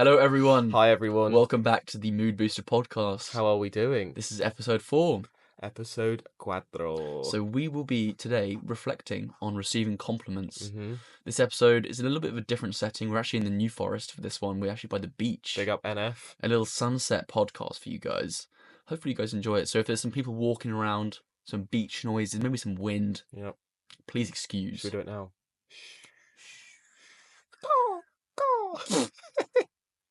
Hello, everyone. Hi, everyone. Welcome back to the Mood Booster podcast. How are we doing? This is episode 4. Episode cuatro. So we will be today reflecting on receiving compliments. Mhm. This episode is a little bit of a different setting. We're actually in the New Forest for this one. We're actually by the beach. Big up NF. A little sunset podcast for you guys. Hopefully you guys enjoy it. So if there's some people walking around, some beach noises, maybe some wind, Yep. please excuse. Should we do it now?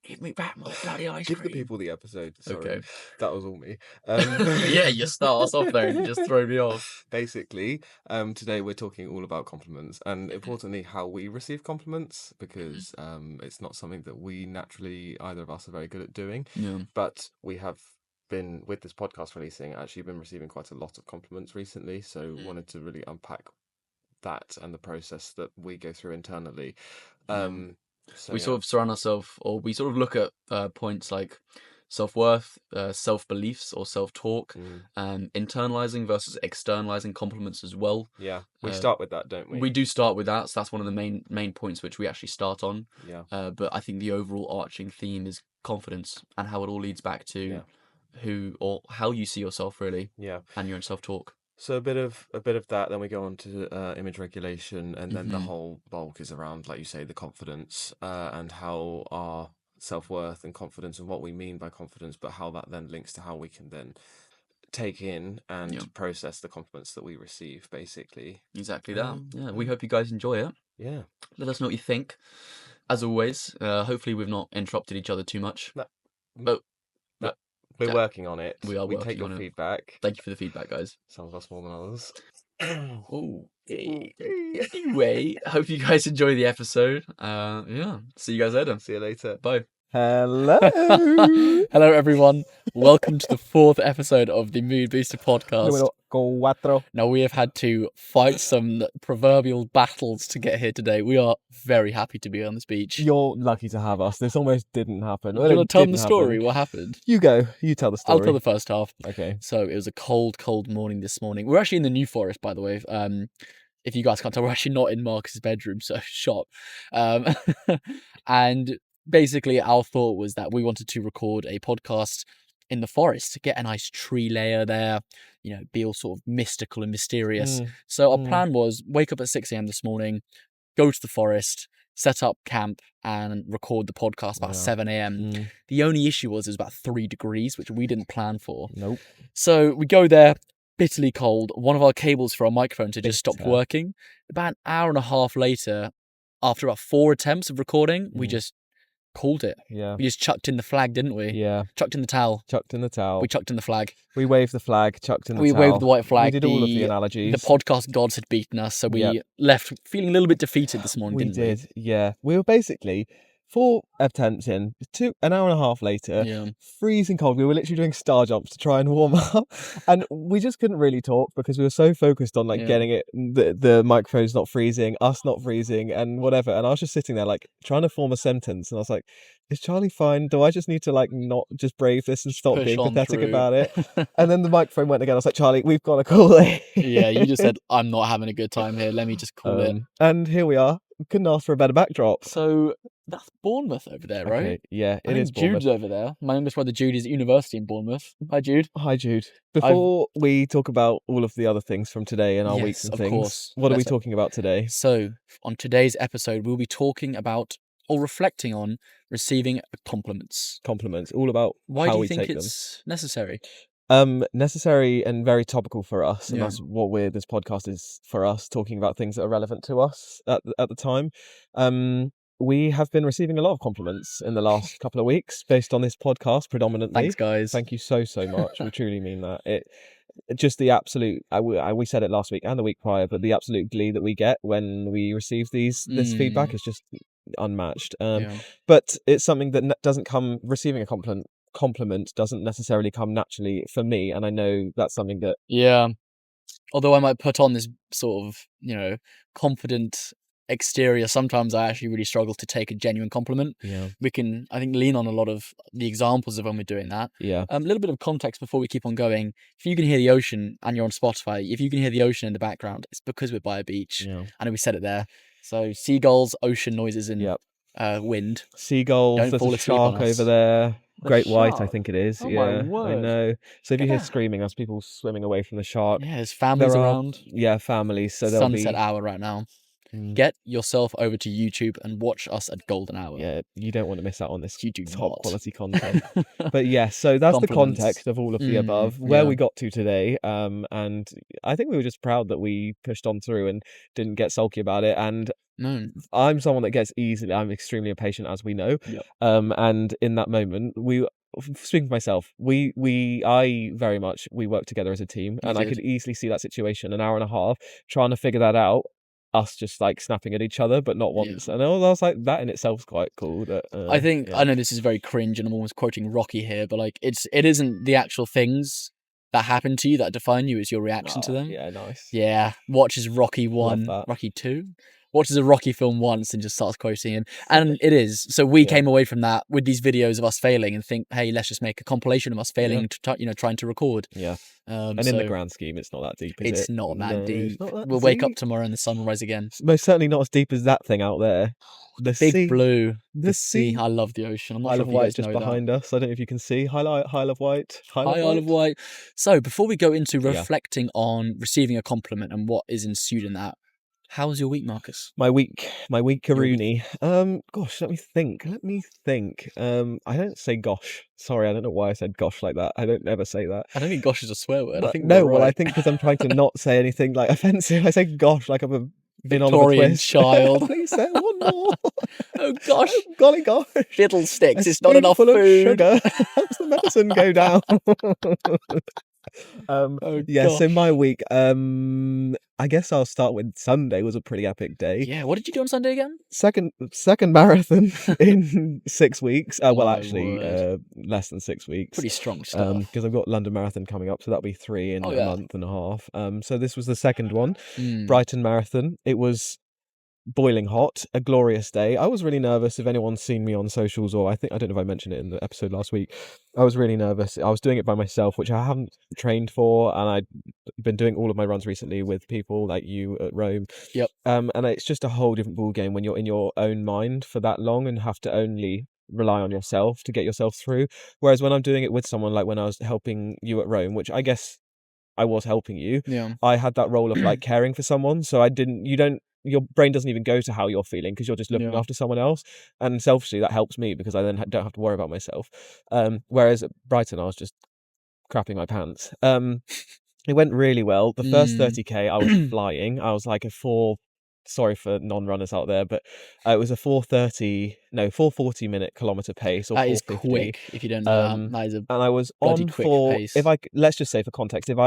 Give me back my bloody ice Give cream. the people the episode. Sorry. Okay. That was all me. Yeah, you start us off there and just throw me off. Basically, today we're talking all about compliments and importantly how we receive compliments because it's not something that we naturally, either of us, are very good at doing. Yeah. But we have been, with this podcast releasing, actually been receiving quite a lot of compliments recently. So wanted to really unpack that and the process that we go through internally. We sort of surround ourselves, or we sort of look at points like self-worth, self-beliefs or self-talk, internalizing versus externalizing compliments as well. Yeah, we start with that, don't we? We do start with that, so that's one of the main points which we actually start on. Yeah. But I think the overall arching theme is confidence and how it all leads back to who or how you see yourself really. Yeah. And your own self-talk. So a bit of that, then we go on to image regulation, and then the whole bulk is around, like you say, the confidence and how our self-worth and confidence and what we mean by confidence, but how that then links to how we can then take in and process the compliments that we receive, basically. Exactly that. Yeah, we hope you guys enjoy it. Yeah. Let us know what you think. As always, hopefully we've not interrupted each other too much. No. We're working on it. We are We working take your on it. feedback. Thank you for the feedback, guys. Some of us more than others. Oh. Anyway, hope you guys enjoy the episode. Yeah. See you guys later. See you later. Bye. Hello. Hello, everyone. Welcome to the 4th episode of the Mood Booster podcast. Número 4. Now, we have had to fight some proverbial battles to get here today. We are very happy to be on this beach. You're lucky to have us. This almost didn't happen. Do you want to tell them the story? What happened? You go. You tell the story. I'll tell the first half. Okay. So it was a cold morning this morning. We're actually in the New Forest, by the way. If you guys can't tell, we're actually not in Marcus's bedroom, so shock. And basically our thought was that we wanted to record a podcast in the forest to get a nice tree layer there, you know, be all sort of mystical and mysterious. So our plan was wake up at 6 a.m. this morning, go to the forest, set up camp and record the podcast about 7 a.m. The only issue was it was about 3 degrees, which we didn't plan for. Nope. So we go there, bitterly cold. One of our cables for our microphones had just stopped working. About an hour and a half later, after about 4 attempts of recording, we just called it. Yeah. We just chucked in the flag, didn't we? Yeah. Chucked in the towel. Chucked in the towel. We chucked in the flag. We waved the flag, chucked in the towel. We waved the white flag. We did all of the analogies. The podcast gods had beaten us, so we left feeling a little bit defeated this morning, didn't we? We did, yeah. We were basically 4 attempts in, an hour and a half later, freezing cold. We were literally doing star jumps to try and warm up, and we just couldn't really talk because we were so focused on getting it, the microphone's not freezing, us not freezing, and whatever. And I was just sitting there trying to form a sentence, and I was like, "Is Charlie fine? Do I just need to not just brave this and stop being pathetic about it?" And then the microphone went again. I was like, "Charlie, we've got to call it." Yeah, you just said, "I'm not having a good time here. Let me just call it." And here we are. Couldn't ask for a better backdrop. So that's Bournemouth over there, right? Okay, yeah, it is Bournemouth. Jude's over there. My youngest brother Jude is at university in Bournemouth. Hi, Jude. Hi, Jude. Before we talk about all of the other things from today and our weeks and things, what are we talking about today? So, on today's episode, we'll be talking about or reflecting on receiving compliments. Compliments, all about how we take them. Why do you think it's necessary? Necessary and very topical for us, and that's what this podcast is for us, talking about things that are relevant to us at the time. We have been receiving a lot of compliments in the last couple of weeks based on this podcast predominantly. Thanks, guys. Thank you so much. We truly mean that. Just the absolute, we said it last week and the week prior, but the absolute glee that we get when we receive this feedback is just unmatched. But it's something that doesn't come, receiving a compliment doesn't necessarily come naturally for me, and I know that's something that although I might put on this sort of confident exterior, sometimes I actually really struggle to take a genuine compliment. We can, I think, lean on a lot of the examples of when we're doing that. A little bit of context before we keep on going. If you can hear the ocean and you're on Spotify, if you can hear the ocean in the background, it's because we're by a beach. I know we said it there. So seagulls, ocean noises, and wind. Seagulls, Don't there's fall a asleep on shark us. over there. Great white, I shark? think it is. Oh my Yeah, I word. know. So if you Get hear that. screaming, that's people swimming away from the shark. Yeah, there's families There are, around. yeah, families. So there'll Sunset be. hour right now. Get yourself over to YouTube and watch us at golden hour. Yeah, you don't want to miss out on this You do top not. quality content. But yeah, so that's the Compliments. context of all of the above, where Yeah. we got to today. And I think we were just proud that we pushed on through and didn't get sulky about it. And No. I'm someone that gets I'm extremely impatient, as we know. Yep. And in that moment, speaking for myself, we work together as a team, and I could easily see that situation, an hour and a half, trying to figure that out, us just like snapping at each other, but not once. And I was like, that in itself is quite cool. That I think I know this is very cringe, and I'm almost quoting Rocky here, but like it isn't the actual things that happen to you that define you; it's your reaction to them. Yeah, nice. Yeah, watches Rocky 1, Rocky 2, watches a Rocky film once and just starts quoting him, and it is. So we came away from that with these videos of us failing and think, hey, let's just make a compilation of us failing, trying to record. Yeah. And in the grand scheme, it's not that deep, is it? It's not that deep. It's not that we'll wake up tomorrow and the sun will rise again. It's most certainly not as deep as that thing out there. The Big sea. blue. The sea. I love the ocean. I'm not Isle sure of if you Wight guys just know behind that. us. I don't know if you can see. Isle of Wight. Isle of Wight. So before we go into reflecting on receiving a compliment and what is ensued in that, how was your week, Marcus? My week, Rooney. Gosh, let me think. I don't say gosh. Sorry, I don't know why I said gosh like that. I don't ever say that. I don't think gosh is a swear word. I think well, I think because I'm trying to not say anything like offensive. I say gosh like I'm a Victorian child. Please say one more. Oh gosh. Oh, golly gosh. Fiddlesticks. It's not enough food. Of sugar helps the medicine go down. So my week, I guess I'll start with Sunday was a pretty epic day. Yeah, what did you do on Sunday again? Second marathon in 6 weeks. Less than 6 weeks. Pretty strong stuff. Because I've got London Marathon coming up, so that'll be 3 in a month and a half. So this was the second one, Brighton Marathon. It was boiling hot, a glorious day. I was really nervous. If anyone's seen me on socials, or I don't know if I mentioned it in the episode last week, I was really nervous. I was doing it by myself, which I haven't trained for, and I'd been doing all of my runs recently with people like you at Rome. Yep. And it's just a whole different ball game when you're in your own mind for that long and have to only rely on yourself to get yourself through. Whereas when I'm doing it with someone, like when I was helping you at Rome, which I guess I was helping you, I had that role of like caring for someone. So your brain doesn't even go to how you're feeling because you're just looking after someone else. And selfishly, that helps me because I then don't have to worry about myself. Whereas at Brighton, I was just crapping my pants. It went really well. The first 30k, I was flying. I was like sorry for non-runners out there, but it was a 440 minute kilometer pace, or that is 450. quick. If you don't know that is a and I was bloody on quick for pace. Let's just say for context, if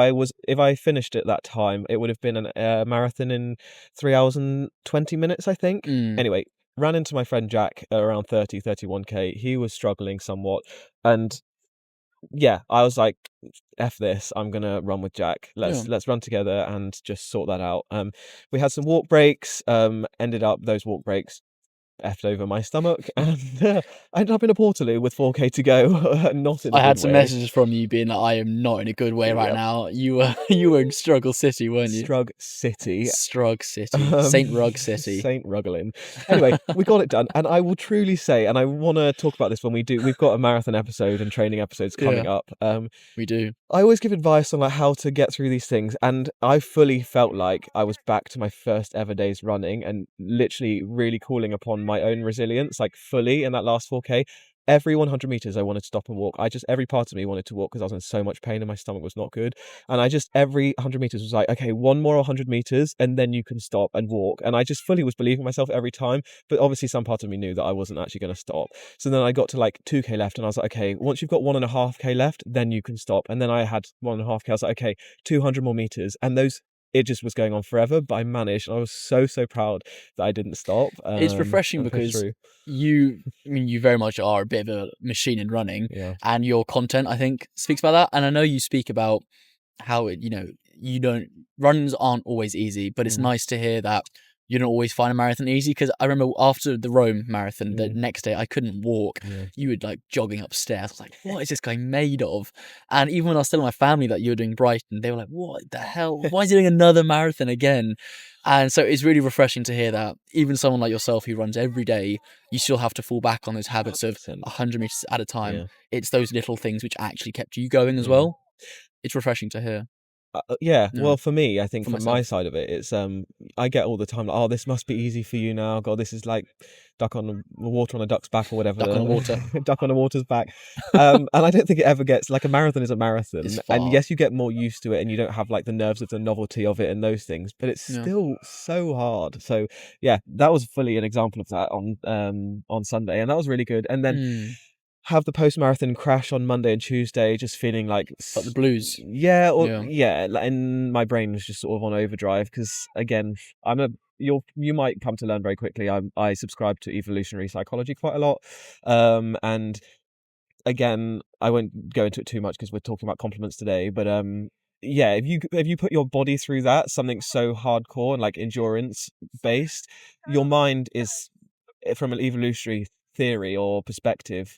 I finished at that time, it would have been a marathon in 3 hours and 20 minutes, I think. Anyway, ran into my friend Jack at around 31k. He was struggling somewhat, and I was like, F this, I'm gonna run with Jack. Let's run together and just sort that out. We had some walk breaks, ended up those walk breaks effed over my stomach, and I ended up in a Portaloo with 4k to go. Not in a I had good some way. messages from you being like, I am not in a good way right now. You were in Struggle City, weren't you? Strug City. Saint Rug City. Saint Ruggling. Anyway, we got it done, and I will truly say, and I want to talk about this when we've got a marathon episode and training episodes coming up. We do. I always give advice on like how to get through these things, and I fully felt like I was back to my first ever days running and literally really calling upon my own resilience, like fully in that last 4k. Every 100 meters I wanted to stop and walk. Every part of me wanted to walk because I was in so much pain and my stomach was not good. And every 100 meters was like, okay, one more 100 meters and then you can stop and walk. And I just fully was believing myself every time. But obviously some part of me knew that I wasn't actually going to stop. So then I got to like 2k left and I was like, okay, once you've got 1.5k left, then you can stop. And then I had 1.5k. I was like, okay, 200 more meters. And it just was going on forever, but I managed. And I was so proud that I didn't stop. It's refreshing because you very much are a bit of a machine in running, and your content, I think, speaks about that. And I know you speak about how runs aren't always easy, but it's nice to hear that you don't always find a marathon easy. Because I remember after the Rome marathon, the next day I couldn't walk. You were like jogging upstairs. I was like, what is this guy made of? And even when I was telling my family that you were doing Brighton, they were like, what the hell? Why is he doing another marathon again? And so it's really refreshing to hear that even someone like yourself who runs every day, you still have to fall back on those habits of 100 meters at a time. Yeah. It's those little things which actually kept you going as well. It's refreshing to hear. Yeah, No, well, for me, I think for from my myself. side of it, it's I get all the time, like, oh, this must be easy for you now. God, this is like duck on the water on a duck's back or whatever. Duck on the water. Duck on a water's back. And I don't think it ever gets like a marathon is a marathon. It's And far. yes, you get more used to it and you don't have like the nerves of the novelty of it and those things, but it's Yeah. still so hard. So yeah, that was fully an example of that on Sunday, and that was really good. And then have the post-marathon crash on Monday and Tuesday, just feeling like the blues. Yeah, or Yeah. and my brain was just sort of on overdrive because again, you might come to learn very quickly. I subscribe to evolutionary psychology quite a lot, and again, I won't go into it too much because we're talking about compliments today. But yeah, if you put your body through that, something so hardcore and like endurance based, your mind is, from an evolutionary theory or perspective,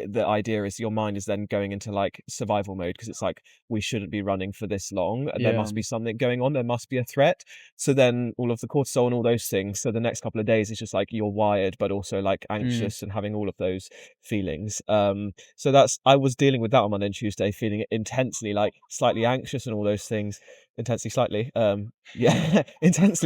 the idea is your mind is then going into like survival mode because it's like, we shouldn't be running for this long. There must be something going on. There must be a threat. So then all of the cortisol and all those things. So the next couple of days is just like you're wired, but also like anxious and having all of those feelings. So I was dealing with that on Monday and Tuesday, feeling intensely like slightly anxious and all those things. Intensely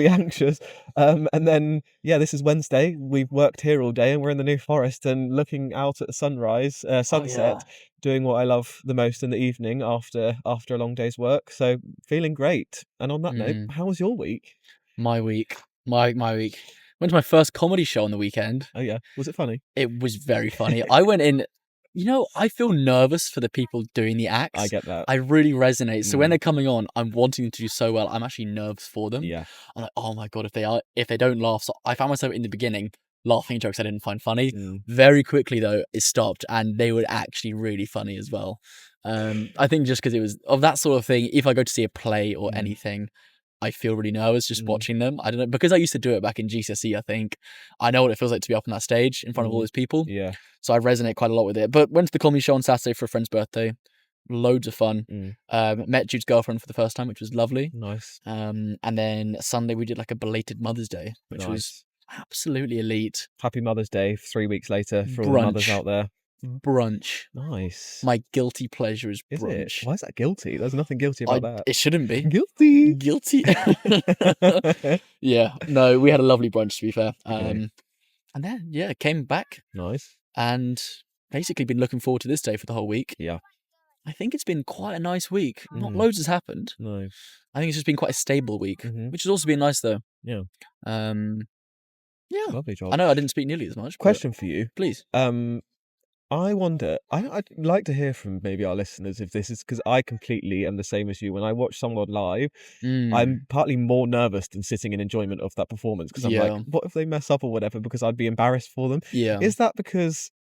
anxious. And then this is Wednesday. We've worked here all day and we're in the New Forest and looking out at the sunset, doing what I love the most in the evening after a long day's work. So feeling great. And on that note, how was your week? My week. Went to my first comedy show on the weekend. Oh yeah, was it funny? It was very funny. I went in. I feel nervous for the people doing the acts. I get that. I really resonate. So when they're coming on, I'm wanting them to do so well. I'm actually nervous for them. Yeah. I'm like, oh my God, if they don't laugh. So I found myself in the beginning laughing at jokes I didn't find funny. Very quickly though, it stopped and they were actually really funny as well. I think just because it was of that sort of thing, if I go to see a play or anything, I feel really nervous just watching them. I don't know, because I used to do it back in GCSE, I think. I know what it feels like to be up on that stage in front of all those people. Yeah. So I resonate quite a lot with it. But went to the comedy show on Saturday for a friend's birthday. Loads of fun. Met Jude's girlfriend for the first time, which was lovely. Nice. And then Sunday we did like a belated Mother's Day, which was absolutely elite. Happy Mother's Day 3 weeks later for all the mothers out there. Brunch. Nice. My guilty pleasure is brunch. Is it? Why is that guilty? There's nothing guilty about that. It shouldn't be. Guilty. Yeah. No, we had a lovely brunch, to be fair. And then, came back. Nice. And basically been looking forward to this day for the whole week. Yeah. I think it's been quite a nice week. Not loads has happened. No. I think it's just been quite a stable week, which has also been nice though. Yeah. Yeah. Lovely job. I know I didn't speak nearly as much. Question for you. Please. I wonder, I'd like to hear from maybe our listeners if this is, because I completely am the same as you. When I watch someone live, I'm partly more nervous than sitting in enjoyment of that performance because I'm like, what if they mess up or whatever, because I'd be embarrassed for them. Yeah. Is that because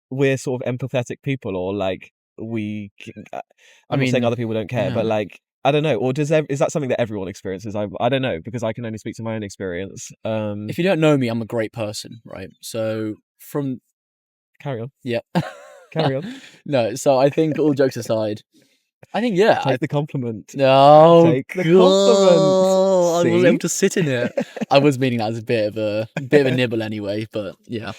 we're sort of empathetic people, or like I'm not saying other people don't care, but like, I don't know, or is that something that everyone experiences? I don't know, because I can only speak to my own experience. If you don't know me, I'm a great person, right? So Carry on. Yeah. Carry on. No, so I think all jokes aside, I think take the compliment. No, take the compliment. I wasn't able to sit in it. I was meaning that as a bit of a nibble anyway, but yeah.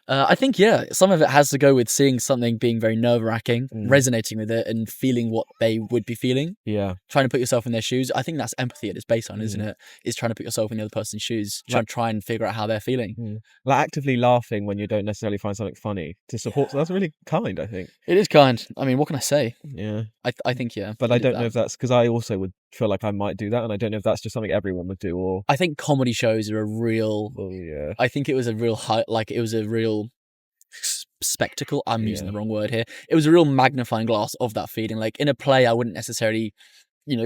I think, some of it has to go with seeing something being very nerve-wracking, resonating with it, and feeling what they would be feeling. Yeah. Trying to put yourself in their shoes. I think that's empathy at its baseline, isn't it? Is trying to put yourself in the other person's shoes, try and figure out how they're feeling. Like actively laughing when you don't necessarily find something funny to support. So that's really kind, I think. It is kind. I mean, what can I say? Yeah. I think, But I don't know if that's, because I also would feel like I might do that, and I don't know if that's just something everyone would do, or... I think comedy shows are a real... Oh, yeah. I think it was a real... it was a real... spectacle. I'm using the wrong word here. It was a real magnifying glass of that feeling. Like in a play, I wouldn't necessarily,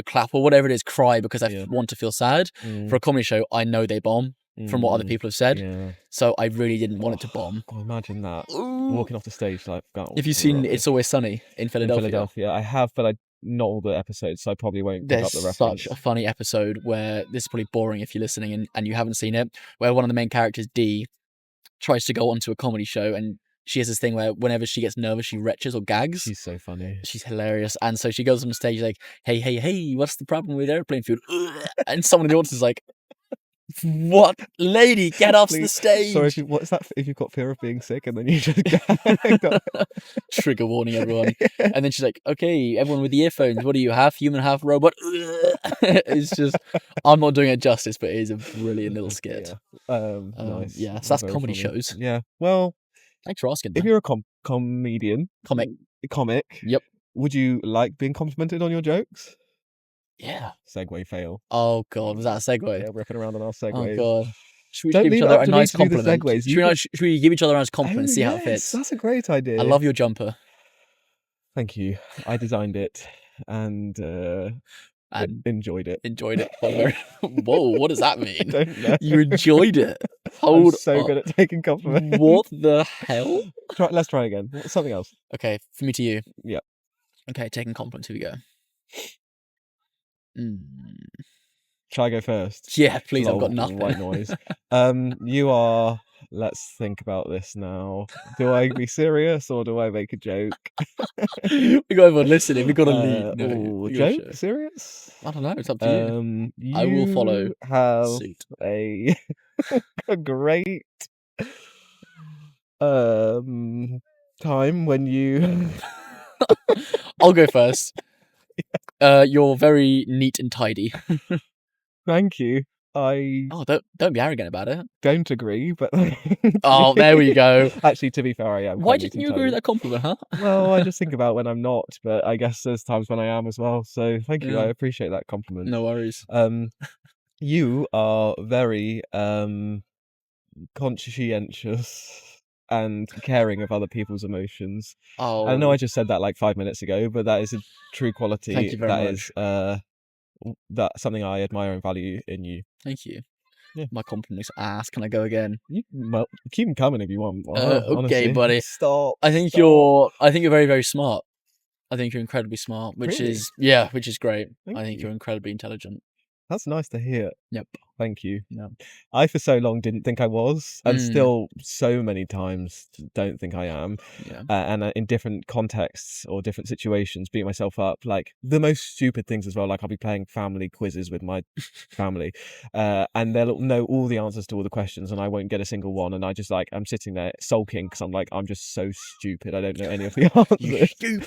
clap or whatever it is, cry because I want to feel sad. For a comedy show, I know they bomb from what other people have said. Yeah. So I really didn't want it to bomb. Imagine that. Walking off the stage like that. Have you seen It's Always Sunny in Philadelphia? I have, but not all the episodes, so I probably won't pick up the reference. There's such a funny episode where, this is probably boring if you're listening and you haven't seen it, where one of the main characters, Dee, tries to go onto a comedy show and she has this thing where whenever she gets nervous, she retches or gags. She's so funny. She's hilarious. And so she goes on stage like, hey, what's the problem with airplane food? And someone in the audience is like, what, lady, get off the stage. Sorry, what's that if you've got fear of being sick and then you just trigger warning everyone. And then she's like, okay, everyone with the earphones, what do you, half human, half robot? It's just, I'm not doing it justice, but it is a brilliant little skit. Nice. Yeah, so that's comedy shows. Yeah, well, thanks for asking. If you're a comedian, comic, yep, would you like being complimented on your jokes? Yeah. Segue fail. Oh god, was that a segue? Yeah, ripping around on our segue. Oh god. Should we give each other a nice compliment? Should we give each other a nice compliment and see how it fits? That's a great idea. I love your jumper. Thank you. I designed it and enjoyed it. Enjoyed it. Whoa, what does that mean? I don't know. You enjoyed it. I'm so good at taking compliments. What the hell? Let's try again. Something else. Okay, from me to you. Yeah. Okay, taking compliments. Here we go. Shall I go first? Yeah, please. I've got nothing. White noise. You are. Let's think about this now. Do I be serious or do I make a joke? We got everyone listening. We got to lead. No, joke? Serious? I don't know. It's up to you. I will follow. Have suit. a great time when you. I'll go first. You're very neat and tidy. Thank you. Don't be arrogant about it. Don't agree, but oh, there we go. Actually, to be fair, I am. Why didn't you agree with that compliment, huh? Well, I just think about when I'm not, but I guess there's times when I am as well. So thank you. I appreciate that compliment. No worries. You are very conscientious and caring of other people's emotions. Oh, I know I just said that like 5 minutes ago, but that is a true quality. Thank you very much. That's something I admire and value in you. Thank you. Yeah. My compliment's ass. Can I go again? Well, keep them coming if you want. Okay, honestly. buddy. Stop. I think you're very, very smart. I think you're incredibly smart, which Really? which is great. I think you're incredibly intelligent. That's nice to hear. Yep. Thank you. Yeah. I for so long didn't think I was, and still so many times don't think I am. Yeah. And in different contexts or different situations, beat myself up. Like the most stupid things as well. Like I'll be playing family quizzes with my family, and they'll know all the answers to all the questions, and I won't get a single one. And I just I'm sitting there sulking because I'm just so stupid. I don't know any of the answers. You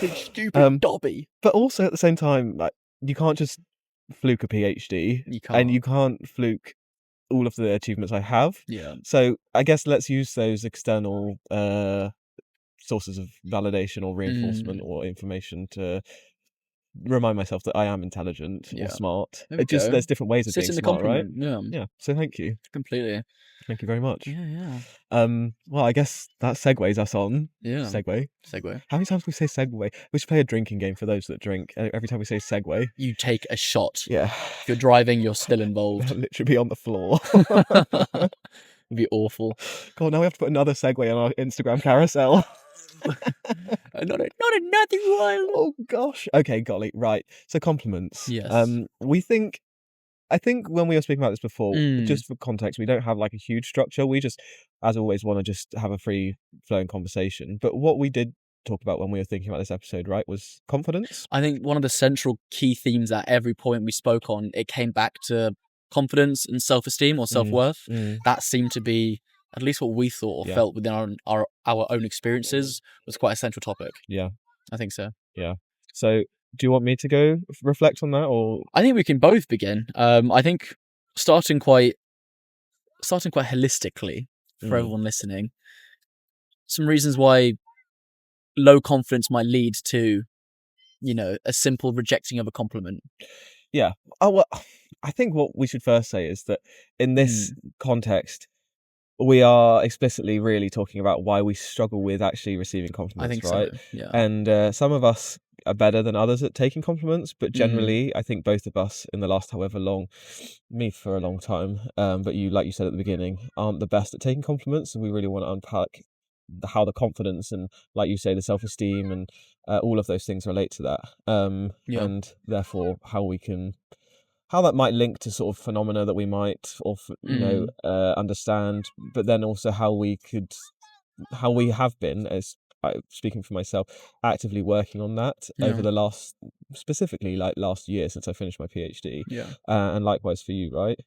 stupid Dobby. But also at the same time, like you can't just fluke a PhD, and you can't fluke all of the achievements I have. Yeah. So I guess let's use those external sources of validation or reinforcement or information to remind myself that I am intelligent or smart. There's different ways of being smart, right? Yeah. So thank you. Completely. Thank you very much. Yeah. Well, I guess that segues us on. Yeah. Segue. How many times do we say segue? We should play a drinking game for those that drink. Every time we say segue, you take a shot. Yeah. If you're driving, you're still involved. They'll literally be on the floor. It'd be awful. God, now we have to put another segue on our Instagram carousel. not another one. Oh gosh. Okay, golly. Right. So compliments. Yes. I think when we were speaking about this before, just for context, we don't have like a huge structure. We just, as always, want to just have a free flowing conversation. But what we did talk about when we were thinking about this episode, right, was confidence. I think one of the central key themes at every point we spoke on, it came back to confidence and self-esteem or self-worth. That seemed to be, at least what we thought or felt within our own experiences, was quite a central topic. Yeah. I think so. Yeah. So do you want me to go reflect on that, or I think we can both begin. I think starting quite holistically for everyone listening, some reasons why low confidence might lead to, a simple rejecting of a compliment. Yeah. Oh, well, I think what we should first say is that in this context, we are explicitly really talking about why we struggle with actually receiving compliments, I think right? So, yeah. And some of us are better than others at taking compliments, but generally, I think both of us in the last however long, me for a long time, but you, like you said at the beginning, aren't the best at taking compliments, and we really want to unpack how the confidence and, like you say, the self-esteem and all of those things relate to that, and therefore how that might link to sort of phenomena that we might, or understand, but then also how we could how we have been, as speaking for myself, actively working on that over the specifically last year since I finished my PhD. And likewise for you, right?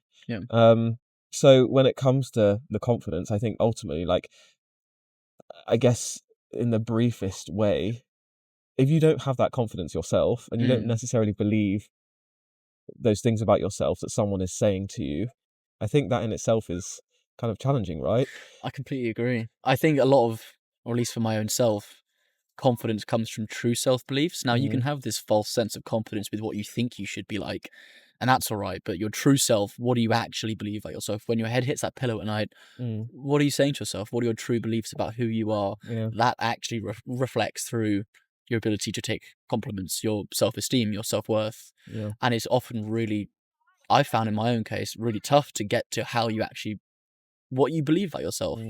So when it comes to the confidence, I think ultimately, like, I guess in the briefest way, if you don't have that confidence yourself and you don't necessarily believe those things about yourself that someone is saying to you, I think that in itself is kind of challenging, right? I completely agree. I think a lot of, or at least for my own self, confidence comes from true self-beliefs. Now, you can have this false sense of confidence with what you think you should be like, and that's all right. But your true self, what do you actually believe about yourself? When your head hits that pillow at night, what are you saying to yourself? What are your true beliefs about who you are? That actually reflects through your ability to take compliments, your self-esteem, your self-worth. And it's often really, I found in my own case, really tough to get to how you actually, what you believe about yourself.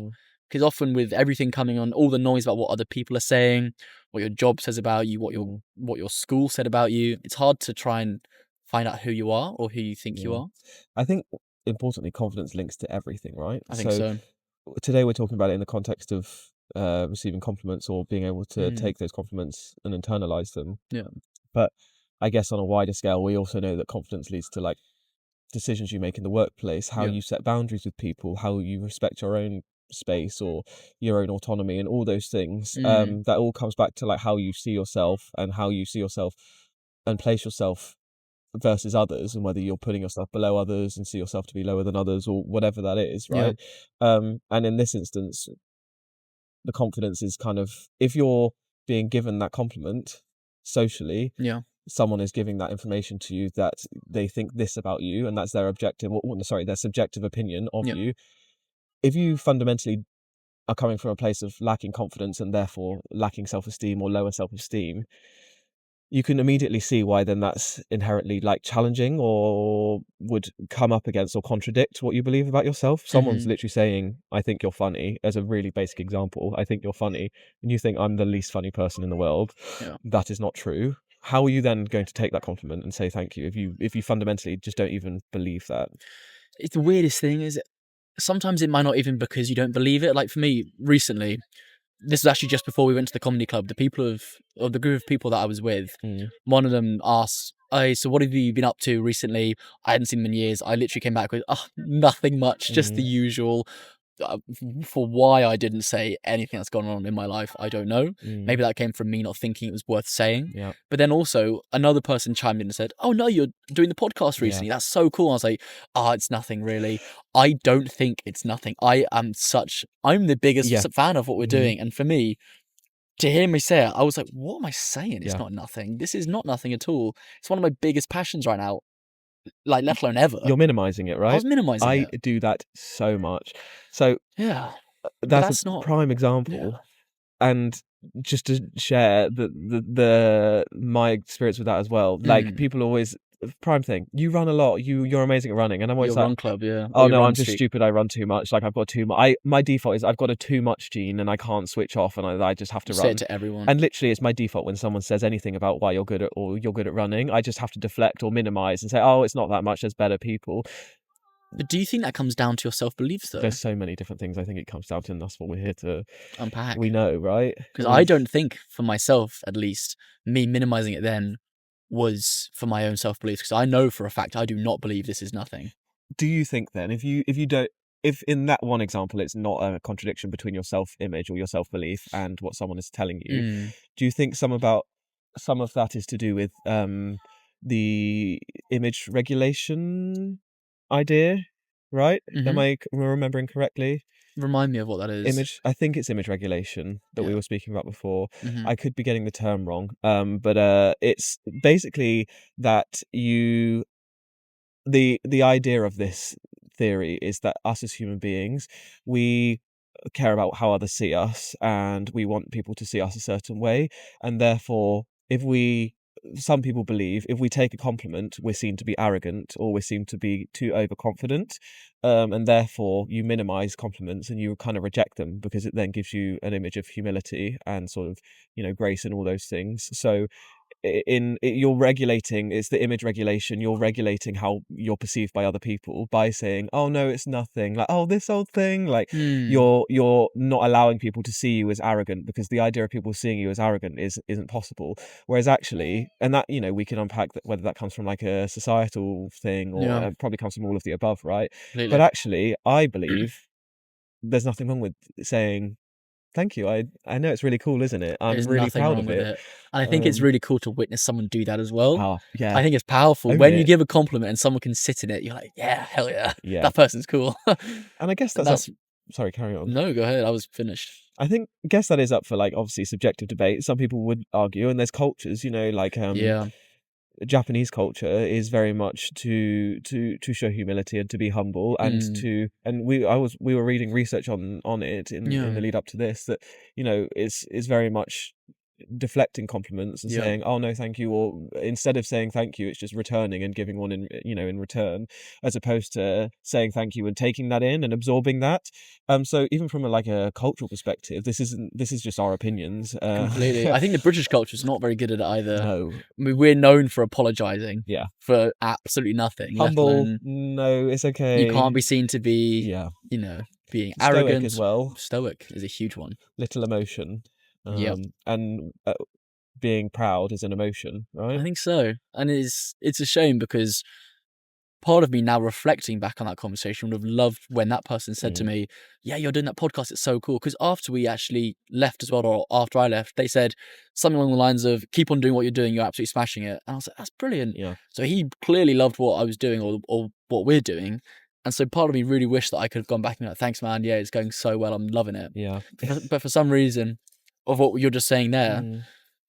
Because often with everything coming on, all the noise about what other people are saying, what your job says about you, what your school said about you, it's hard to try and find out who you are or who you think you are. I think importantly, confidence links to everything, right? I think so. Today we're talking about it in the context of receiving compliments or being able to take those compliments and internalize them. But I guess on a wider scale, we also know that confidence leads to like decisions you make in the workplace, how you set boundaries with people, how you respect your own space or your own autonomy, and all those things. That all comes back to like how you see yourself and how you see yourself and place yourself versus others, and whether you're putting yourself below others and see yourself to be lower than others or whatever that is, right? And in this instance, the confidence is kind of, if you're being given that compliment socially, someone is giving that information to you that they think this about you, and that's their objective, their subjective opinion of you. If you fundamentally are coming from a place of lacking confidence and therefore lacking self-esteem or lower self-esteem, you can immediately see why then that's inherently like challenging or would come up against or contradict what you believe about yourself. Someone's literally saying, I think you're funny, as a really basic example. I think you're funny. And you think I'm the least funny person in the world. That is not true. How are you then going to take that compliment and say thank you if you fundamentally just don't even believe that? It's the weirdest thing, is sometimes it might not even because you don't believe it. Like for me recently, this was actually just before we went to the comedy club. The the group of people that I was with, one of them asked, "Hey, so what have you been up to recently?" I hadn't seen them in years. I literally came back with, "Oh, nothing much, just the usual." For why I didn't say anything that's gone on in my life, I don't know. Maybe that came from me not thinking it was worth saying. But then also another person chimed in and said, "Oh no, you're doing the podcast recently. That's so cool." I was like, it's nothing really. I don't think it's nothing. I'm the biggest fan of what we're doing. And for me, to hear me say it, I was like, what am I saying? It's not nothing. This is not nothing at all. It's one of my biggest passions right now. Like, let alone ever. You're minimizing it, right? I was minimizing it. I do that so much. So that's a prime example. And just to share my experience with that as well. Like people always, prime thing, you run a lot, you're amazing at running, and I'm always your like, run club, oh no, I'm just stupid, I run too much, like I've got too much. My default is I've got a too much gene and I can't switch off, and I just have to run. Say it to everyone. And literally it's my default when someone says anything about why you're good at running, I just have to deflect or minimize and say, oh, it's not that much, there's better people. But do you think that comes down to your self-beliefs, though? There's so many different things I think it comes down to, and that's what we're here to unpack. We know, right? Because I don't think, for myself at least, me minimizing it then was for my own self-beliefs, because I know for a fact I do not believe this is nothing. Do you think then, if in that one example it's not a contradiction between your self-image or your self-belief and what someone is telling you, do you think some of that is to do with the image regulation idea, right? Am I remembering correctly? Remind me of what that is. I think it's image regulation that we were speaking about before. I could be getting the term wrong, but it's basically that the idea of this theory is that us as human beings, we care about how others see us, and we want people to see us a certain way, and therefore some people believe if we take a compliment, we're seen to be arrogant or we're seen to be too overconfident, and therefore you minimize compliments and you kind of reject them because it then gives you an image of humility and sort of, grace and all those things. So you're regulating, it's the image regulation, you're regulating how you're perceived by other people by saying, oh no, it's nothing, like, oh, this old thing, like you're not allowing people to see you as arrogant, because the idea of people seeing you as arrogant isn't possible. Whereas actually, and that, you know, we can unpack that, whether that comes from like a societal thing or probably comes from all of the above, right? Completely. But actually, I believe there's nothing wrong with saying thank you. I know it's really cool, isn't it? I'm There's really nothing proud wrong of with it. it. And I think it's really cool to witness someone do that as well. Oh, yeah. I think it's powerful. Own When you it. give a compliment and someone can sit in it, you're like, yeah, hell yeah. Yeah. That person's cool. And I guess that's sorry, carry on. No, go ahead. I was finished. I guess that is up for, like, obviously subjective debate. Some people would argue, and there's cultures, you know, like Japanese culture is very much to show humility and to be humble and we were reading research on it in the lead up to this, that, you know, is very much deflecting compliments and saying, oh no, thank you, or instead of saying thank you, it's just returning and giving one in return, as opposed to saying thank you and taking that in and absorbing that. So even from a cultural perspective, this is just our opinions. Completely. I think the British culture is not very good at it either. No. I mean, we're known for apologizing. Yeah. For absolutely nothing. Humble. No, it's okay. You can't be seen to be, you know, being stoic arrogant as well. Stoic is a huge one. Little emotion. And being proud is an emotion, right? I think so. And it's a shame, because part of me now, reflecting back on that conversation, would have loved when that person said to me, yeah, you're doing that podcast, it's so cool. Because after we actually left as well, or after I left, they said something along the lines of, keep on doing what you're doing, you're absolutely smashing it. And I was like, that's brilliant. Yeah. So he clearly loved what I was doing, or what we're doing. And so part of me really wished that I could have gone back and be like, thanks, man. Yeah, it's going so well. I'm loving it. Yeah. But for some reason, of what you're just saying there,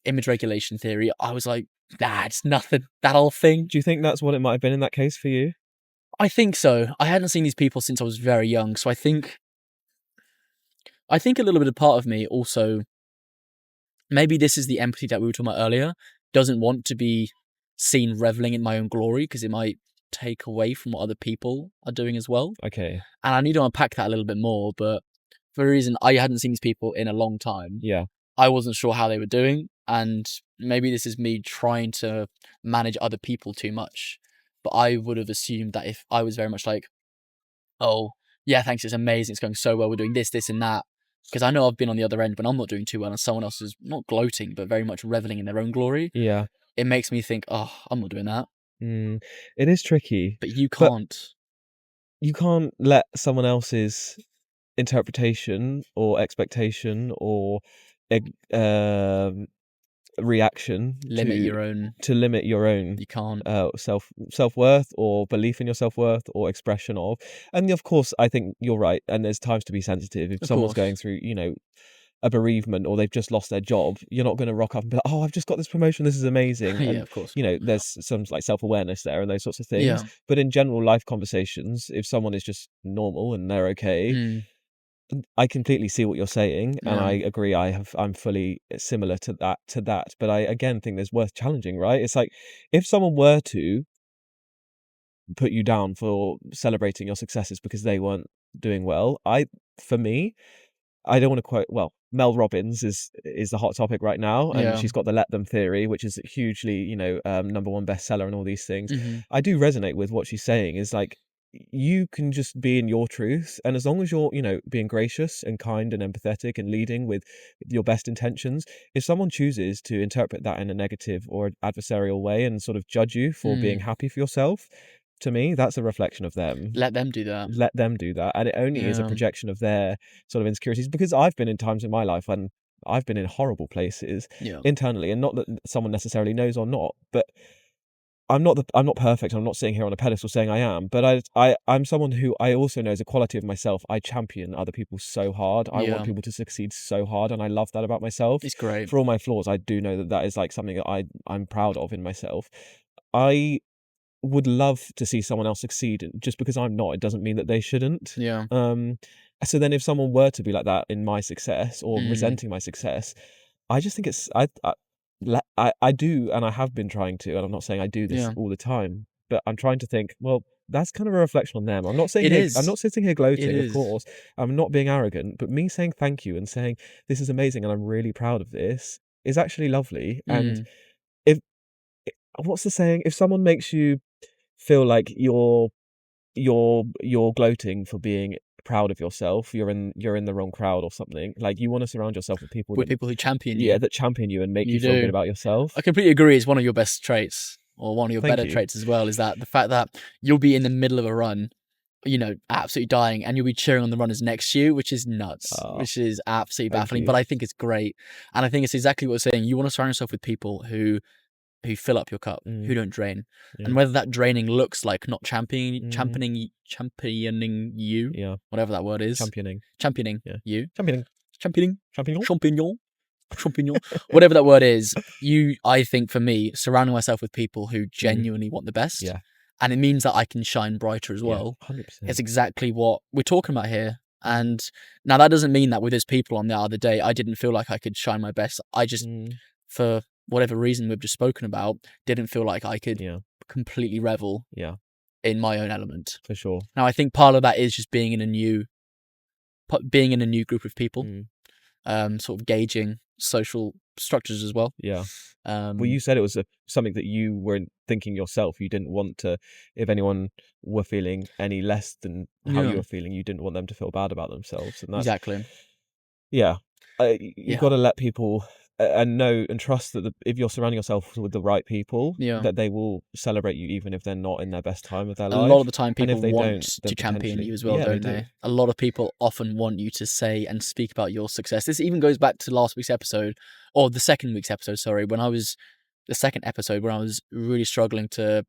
image regulation theory, I was like, nah, it's nothing. That whole thing. Do you think that's what it might have been in that case for you? I think so. I hadn't seen these people since I was very young. So I think a little bit of part of me also, maybe this is the empathy that we were talking about earlier, doesn't want to be seen reveling in my own glory, because it might take away from what other people are doing as well. Okay. And I need to unpack that a little bit more, but for a reason, I hadn't seen these people in a long time. Yeah. I wasn't sure how they were doing, and maybe this is me trying to manage other people too much. But I would have assumed that if I was very much like, oh, yeah, thanks, it's amazing, it's going so well, we're doing this, this, and that. Because I know I've been on the other end when I'm not doing too well and someone else is not gloating, but very much reveling in their own glory. Yeah. It makes me think, oh, I'm not doing that. It is tricky. But you can't. You can't let someone else's interpretation or expectation or reaction limit your own. To limit your own. You can't. Self-worth or belief in your self-worth or expression of. And of course, I think you're right. And there's times to be sensitive. If someone's going through, you know, a bereavement, or they've just lost their job, you're not going to rock up and be like, oh, I've just got this promotion, this is amazing. Yeah, and, of course. You know, there's some like self-awareness there and those sorts of things. Yeah. But in general life conversations, if someone is just normal and they're okay, I completely see what you're saying, and I agree. I'm fully similar to that. But I again think there's worth challenging, right? It's like, if someone were to put you down for celebrating your successes because they weren't doing well, for me, I don't want to quote, well, Mel Robbins is the hot topic right now, and she's got the let them theory, which is hugely, you know, number one bestseller and all these things. I do resonate with what she's saying. Is like, you can just be in your truth, and as long as you're, you know, being gracious and kind and empathetic and leading with your best intentions, if someone chooses to interpret that in a negative or adversarial way and sort of judge you for being happy for yourself, to me, that's a reflection of them. Let them do that. Let them do that. And it only is a projection of their sort of insecurities, because I've been in times in my life when I've been in horrible places internally, and not that someone necessarily knows or not, but I'm not perfect. I'm not sitting here on a pedestal saying I am, but I'm someone who I also know as a quality of myself. I champion other people so hard. I want people to succeed so hard, and I love that about myself. It's great. For all my flaws, I do know that is like something that I'm proud of in myself. I would love to see someone else succeed. Just because I'm not, it doesn't mean that they shouldn't. So then if someone were to be like that in my success or resenting my success, I just think it's I do, and I have been trying to, and I'm not saying I do this all the time, but I'm trying to think, well, that's kind of a reflection on them. I'm not saying I'm not sitting here gloating, of course. I'm not being arrogant, but me saying thank you and saying this is amazing and I'm really proud of this is actually lovely. And what's the saying? If someone makes you feel like you're gloating for being proud of yourself, you're in the wrong crowd or something. Like, you want to surround yourself with people who champion you. that champion you and make you feel good about yourself. I completely agree. It's one of your best traits, or one of your better traits as well, is that the fact that you'll be in the middle of a run, you know, absolutely dying, and you'll be cheering on the runners next to you, which is nuts, which is absolutely baffling. But I think it's great, and I think it's exactly what you're saying. You want to surround yourself with people who fill up your cup, who don't drain, and whether that draining looks like not championing you, whatever that word is, championing you, champignon, whatever that word is. I think for me, surrounding myself with people who genuinely want the best, and it means that I can shine brighter as well. 100%. It's exactly what we're talking about here. And now that doesn't mean that with those people on the other day, I didn't feel like I could shine my best. I just, for whatever reason we've just spoken about, didn't feel like I could completely revel in my own element. For sure. Now, I think part of that is just being in a new group of people, sort of gauging social structures as well. Yeah. Well, you said it was something that you weren't thinking yourself. You didn't want to, if anyone were feeling any less than how you were feeling, you didn't want them to feel bad about themselves. And that's, exactly. Yeah. You've got to let people and know and trust that if you're surrounding yourself with the right people, that they will celebrate you even if they're not in their best time of their life. A lot of the time people want to champion you as well, don't they? A lot of people often want you to say and speak about your success. This even goes back to last week's episode, or the second week's episode, sorry, the second episode when I was really struggling to,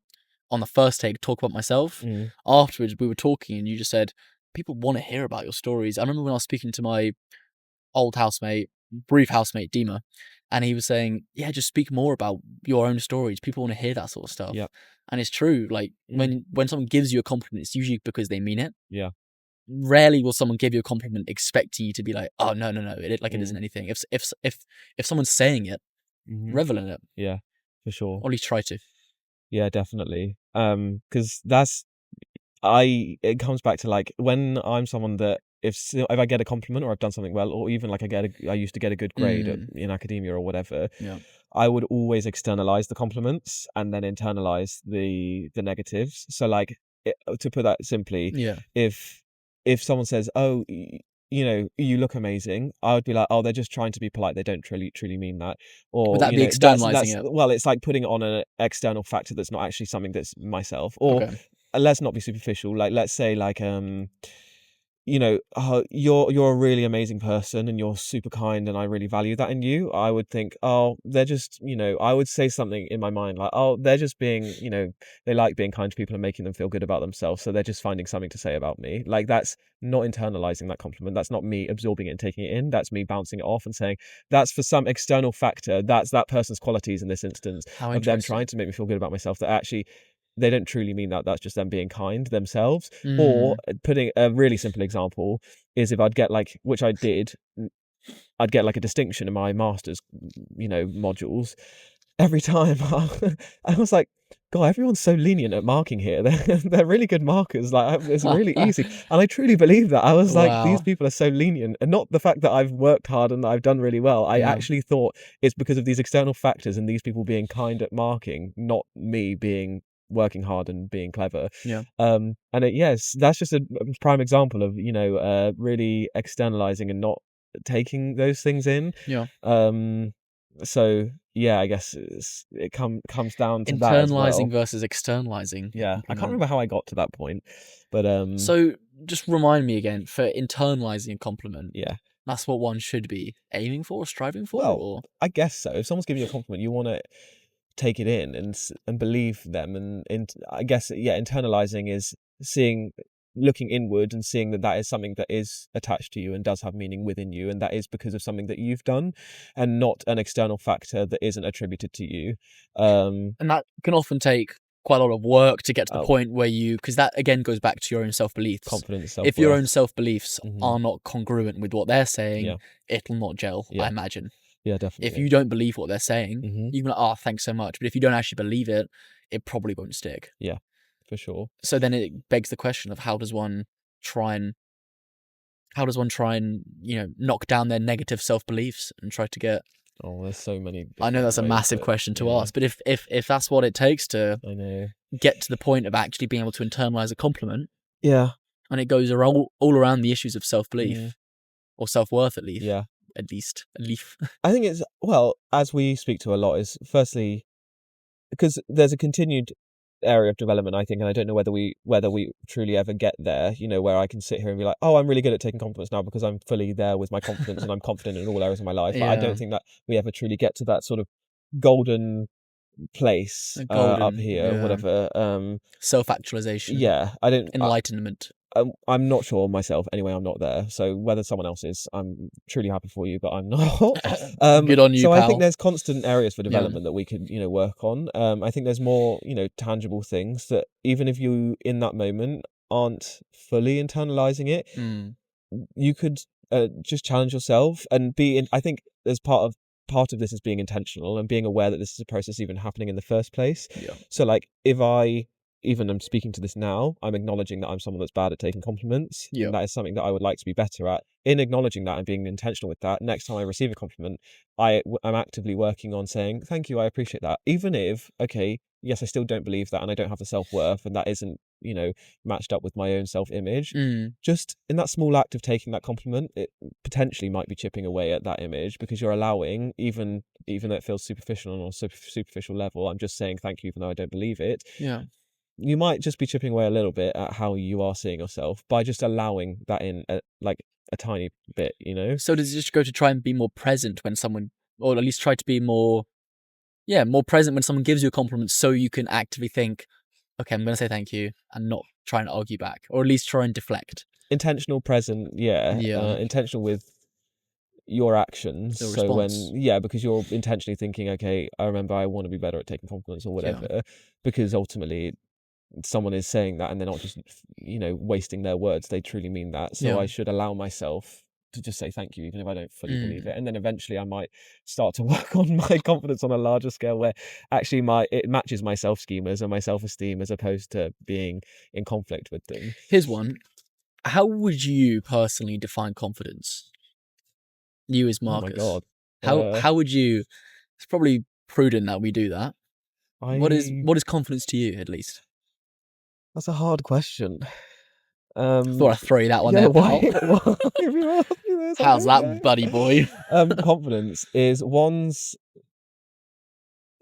on the first take, talk about myself. Afterwards, we were talking and you just said, people want to hear about your stories. I remember when I was speaking to my brief housemate, Dima, and he was saying, yeah, just speak more about your own stories. People want to hear that sort of stuff. And it's true. Like, when someone gives you a compliment, it's usually because they mean it. Rarely will someone give you a compliment expecting you to be like, oh, no, it isn't anything. If someone's saying it, revel in it. Yeah, for sure. Or at least try to. Yeah, definitely. Because it comes back to, like, when I'm someone that if I get a compliment or I've done something well, or even like I used to get a good grade in academia or whatever, I would always externalize the compliments and then internalize the negatives. So, like, to put that simply, if someone says, oh, you know, you look amazing, I would be like, oh, they're just trying to be polite, they don't truly mean that. Or would that be externalizing it? Well, it's like putting it on an external factor that's not actually something that's myself. Or let's not be superficial, like, let's say, like, you know, you're a really amazing person and you're super kind and I really value that in you. I would think, oh, they're just, you know, I would say something in my mind like, oh, they're just being, you know, they like being kind to people and making them feel good about themselves, so they're just finding something to say about me. Like, that's not internalizing that compliment. That's not me absorbing it and taking it in. That's me bouncing it off and saying, that's for some external factor. That's that person's qualities in this instance of them trying to make me feel good about myself, that actually they don't truly mean that. That's just them being kind themselves. Or, putting a really simple example, is if I'd get, like, which I did, I'd get like a distinction in my master's, you know, modules. Every time I was like, God, everyone's so lenient at marking here. They're really good markers. Like, it's really easy. And I truly believe that. I was like, these people are so lenient. And not the fact that I've worked hard and that I've done really well. I actually thought it's because of these external factors and these people being kind at marking, not me working hard and being clever. And that's just a prime example of, you know, really externalizing and not taking those things in. So I guess it comes down to that as well. Internalizing versus externalizing. I can't remember how I got to that point, but so just remind me again, for internalizing a compliment, that's what one should be aiming for or striving for. Well, I guess so. If someone's giving you a compliment, you want to take it in and believe them, and I guess internalizing is looking inward and seeing that is something that is attached to you and does have meaning within you, and that is because of something that you've done and not an external factor that isn't attributed to you. And that can often take quite a lot of work to get to the point where because that again goes back to your own self-beliefs. Confidence, self-worth. If your own self-beliefs are not congruent with what they're saying, it'll not gel, I imagine. Yeah, definitely. If you don't believe what they're saying, you can be like, oh, thanks so much. But if you don't actually believe it, it probably won't stick. Yeah, for sure. So then it begs the question of how does one try and, you know, knock down their negative self-beliefs and try to get Oh, there's so many. I know that's a massive question to ask, but if that's what it takes to get to the point of actually being able to internalize a compliment, and it goes all around the issues of self-belief or self-worth at least. At least. I think it's, well, as we speak to a lot, is firstly because there's a continued area of development, I think, and I don't know whether we truly ever get there, where I can sit here and be like, oh, I'm really good at taking compliments now because I'm fully there with my confidence and I'm confident in all areas of my life. But I don't think that we ever truly get to that sort of golden place up here, whatever. Self-actualization. I don't. Enlightenment. I'm not sure myself. Anyway, I'm not there. So whether someone else is, I'm truly happy for you, but I'm not. Good on you, so pal. I think there's constant areas for development that we could, work on. I think there's more, tangible things that even if you in that moment aren't fully internalizing it, you could just challenge yourself and be in. I think there's part of this is being intentional and being aware that this is a process even happening in the first place. So like if I'm speaking to this now, I'm acknowledging that I'm someone that's bad at taking compliments. And that is something that I would like to be better at. In acknowledging that and being intentional with that, next time I receive a compliment, I'm actively working on saying, thank you, I appreciate that. Even if, okay, yes, I still don't believe that and I don't have the self-worth and that isn't, matched up with my own self-image. Just in that small act of taking that compliment, it potentially might be chipping away at that image because you're allowing, even though it feels superficial on a superficial level, I'm just saying thank you even though I don't believe it. You might just be chipping away a little bit at how you are seeing yourself by just allowing that in a tiny bit, So does it just go to try and be more present when someone, or at least try to be more present when someone gives you a compliment so you can actively think, okay, I'm going to say thank you and not try and argue back, or at least try and deflect. Intentional, present, intentional with your actions. Your so response. because you're intentionally thinking, okay, I remember I want to be better at taking compliments or whatever, because ultimately someone is saying that and they're not just wasting their words, they truly mean that. So I should allow myself to just say thank you even if I don't fully believe it, and then eventually I might start to work on my confidence on a larger scale where actually it matches my self schemas and my self-esteem as opposed to being in conflict with them. Here's one. How would you personally define confidence? You as Marcus. Oh my God. How would you? It's probably prudent that we do that. What is confidence to you, at least? That's a hard question. Thought I'd throw you that one there, pal. How's that, buddy boy? Confidence is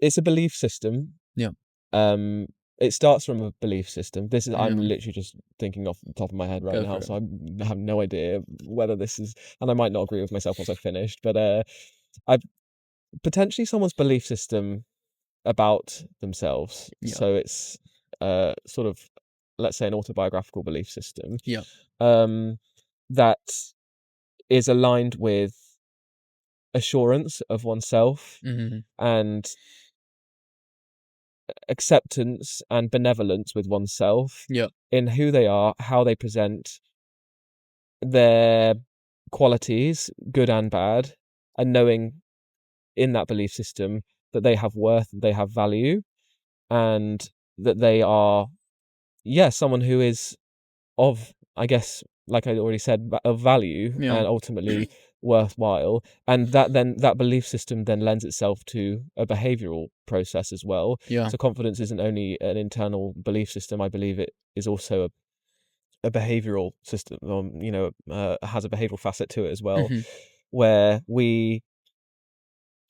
it's a belief system. It starts from a belief system. I'm literally just thinking off the top of my head right now, so I have no idea whether this is, and I might not agree with myself once I've finished, but I potentially someone's belief system about themselves. So it's sort of, let's say, an autobiographical belief system. That is aligned with assurance of oneself and acceptance and benevolence with oneself in who they are, how they present, their qualities, good and bad, and knowing in that belief system that they have worth, they have value, and that they are, someone who is of, I guess, like I already said, of value and ultimately worthwhile. And that belief system then lends itself to a behavioral process as well. So confidence isn't only an internal belief system. I believe it is also a behavioral system, has a behavioral facet to it as well, where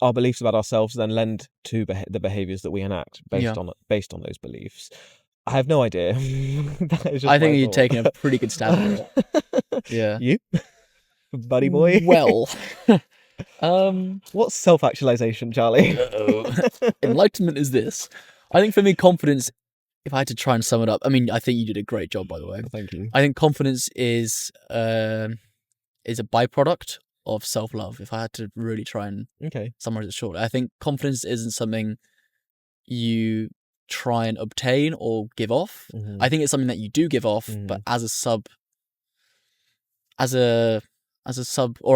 our beliefs about ourselves then lend to the behaviors that we enact based on those beliefs. I have no idea. I think you're taking a pretty good stab at it. You, buddy boy. Well, what's self-actualization, Charlie? Enlightenment is this. I think for me, confidence, if I had to try and sum it up, I mean, I think you did a great job, by the way. Thank you. I think confidence is a byproduct of self-love. If I had to really try and summarize it shortly, I think confidence isn't something you try and obtain or give off. I think it's something that you do give off, but as a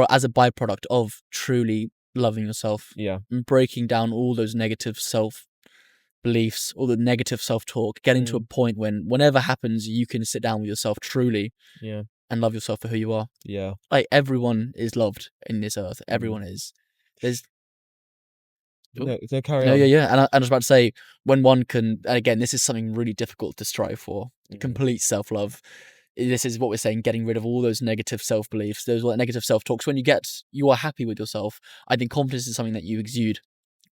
byproduct of truly loving yourself, and breaking down all those negative self beliefs, all the negative self-talk, getting to a point when whenever happens, you can sit down with yourself truly and love yourself for who you are. Like, everyone is loved in this earth. Everyone is. No, carry No, on. yeah. And I was about to say, when one can, and again, this is something really difficult to strive for, complete self-love. This is what we're saying, getting rid of all those negative self-beliefs, those negative self-talks. When you are happy with yourself, I think confidence is something that you exude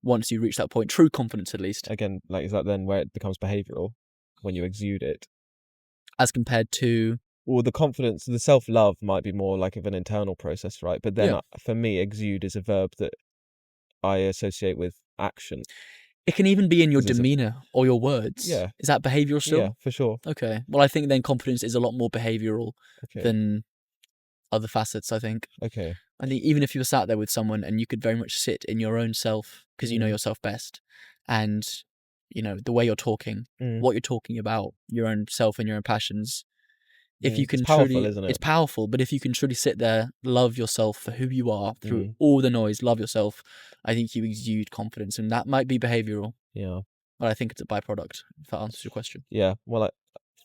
once you reach that point. True confidence, at least. Again, like, is that then where it becomes behavioural, when you exude it? As compared to... Well, the confidence, the self-love might be more like of an internal process, right? But then for me, exude is a verb that I associate with action. It can even be in your demeanour or your words. Yeah. Is that behavioural still? Yeah, for sure. Okay. Well, I think then confidence is a lot more behavioural than other facets, I think. Okay. I think even if you were sat there with someone and you could very much sit in your own self, because you know yourself best, and, you know, the way you're talking, what you're talking about, your own self and your own passions, if you can it's powerful, truly... isn't it? It's powerful, but if you can truly sit there, love yourself for who you are through all the noise, love yourself, I think you exude confidence, and that might be behavioural. Yeah. But I think it's a byproduct, if that answers your question. Yeah, well,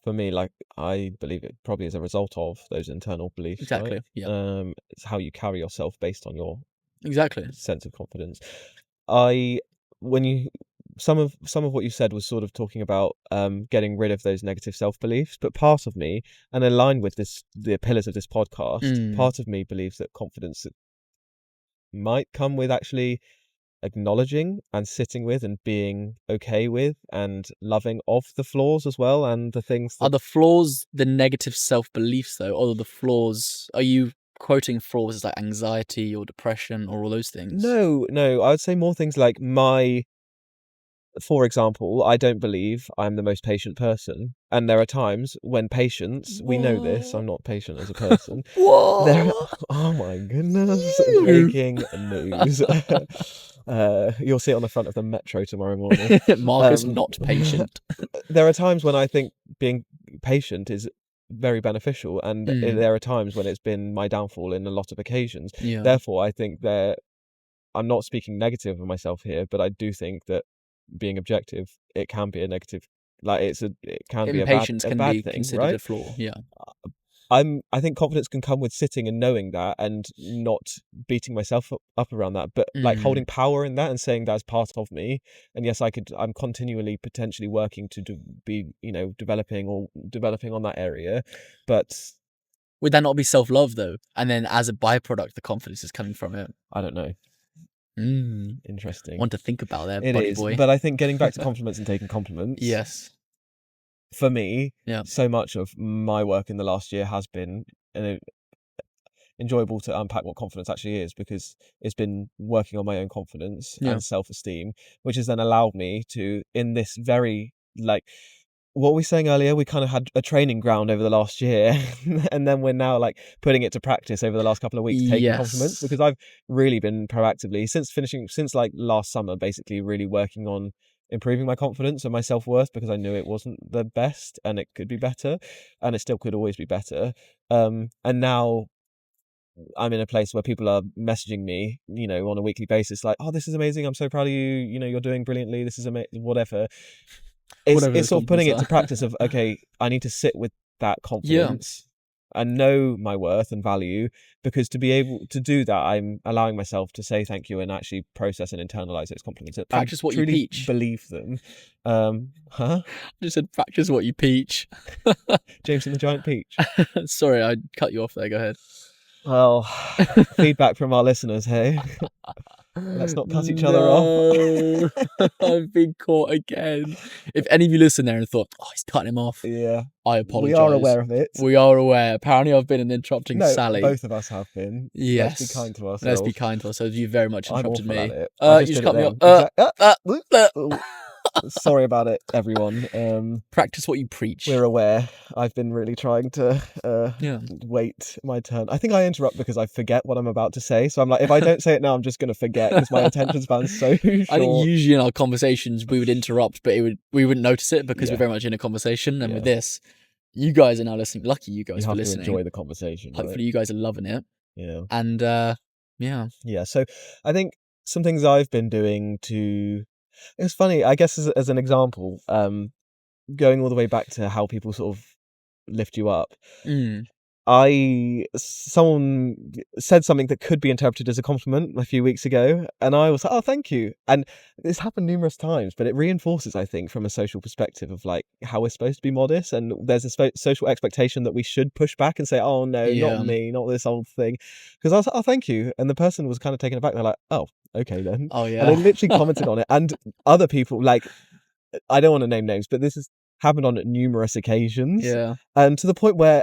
for me, like, I believe it probably is a result of those internal beliefs. Exactly. Right? Yeah. It's how you carry yourself based on your Exactly sense of confidence. Some of what you said was sort of talking about getting rid of those negative self-beliefs, but part of me, and in line with the pillars of this podcast, part of me believes that confidence might come with actually acknowledging and sitting with and being okay with and loving of the flaws as well, and the things that... Are the flaws the negative self-beliefs, though, or the flaws... Are you quoting flaws as like anxiety or depression or all those things? No, I would say more things like for example, I don't believe I'm the most patient person, and there are times when patience... We know this. I'm not patient as a person. Oh my goodness! Breaking news. You'll see it on the front of the Metro tomorrow morning. Mark is not patient. There are times when I think being patient is very beneficial, and there are times when it's been my downfall in a lot of occasions. Therefore, I think that I'm not speaking negative of myself here, but I do think that being objective, it can be a negative, like it can be a bad be thing, considered right? a flaw. Yeah. I think confidence can come with sitting and knowing that, and not beating myself up around that, but like holding power in that and saying that's part of me. And yes, I'm continually potentially working to be, developing on that area. But would that not be self-love though? And then as a byproduct, the confidence is coming from it. I don't know. Interesting. One to think about there, it buddy is, boy. But I think getting back to compliments and taking compliments. Yes. For me, so much of my work in the last year has been enjoyable to unpack what confidence actually is, because it's been working on my own confidence and self-esteem, which has then allowed me to, in this very, like, what we were saying earlier, we kind of had a training ground over the last year, and then we're now like putting it to practice over the last couple of weeks, taking compliments, because I've really been proactively since like last summer, basically really working on improving my confidence and my self-worth, because I knew it wasn't the best and it could be better, and it still could always be better. And now I'm in a place where people are messaging me, on a weekly basis, like, "Oh, this is amazing! I'm so proud of you. You're doing brilliantly. This is amazing." Whatever. It's sort of putting it to practice of, okay, I need to sit with that confidence and know my worth and value, because to be able to do that, I'm allowing myself to say thank you and actually process and internalize those compliments. Practice what you teach. Believe them. I just said practice what you teach. James and the Giant Peach. Sorry, I cut you off there. Go ahead. Well, feedback from our listeners, hey? Let's not cut each other off. I've been caught again. If any of you listen there and thought, "Oh, he's cutting him off," I apologise. We are aware of it. We are aware. Apparently, I've been an interrupting Sally. Both of us have been. Yes. Let's be kind to ourselves. Let's be kind to ourselves. You very much interrupted me. You just cut me off. Sorry about it, everyone. Practice what you preach. We're aware. I've been really trying to wait my turn. I think I interrupt because I forget what I'm about to say. So I'm like, if I don't say it now, I'm just going to forget, because my attention span's so short. I think usually in our conversations we would interrupt, but we wouldn't notice it because we're very much in a conversation. And with this, you guys are now listening. Lucky you guys for listening. To enjoy the conversation. Hopefully you guys are loving it. Yeah. And yeah. So I think some things I've been doing to... It's funny, I guess, as an example, going all the way back to how people sort of lift you up. someone said something that could be interpreted as a compliment a few weeks ago, and I was like, oh, thank you. And this happened numerous times, but it reinforces, I think, from a social perspective of like how we're supposed to be modest, and there's a social expectation that we should push back and say, oh no, not me, not this old thing. Because I was like, oh, thank you. And the person was kind of taken aback. They're like, oh, okay then. Oh yeah. And they literally commented on it. And other people, like, I don't want to name names, but this has happened on numerous occasions. Yeah. And to the point where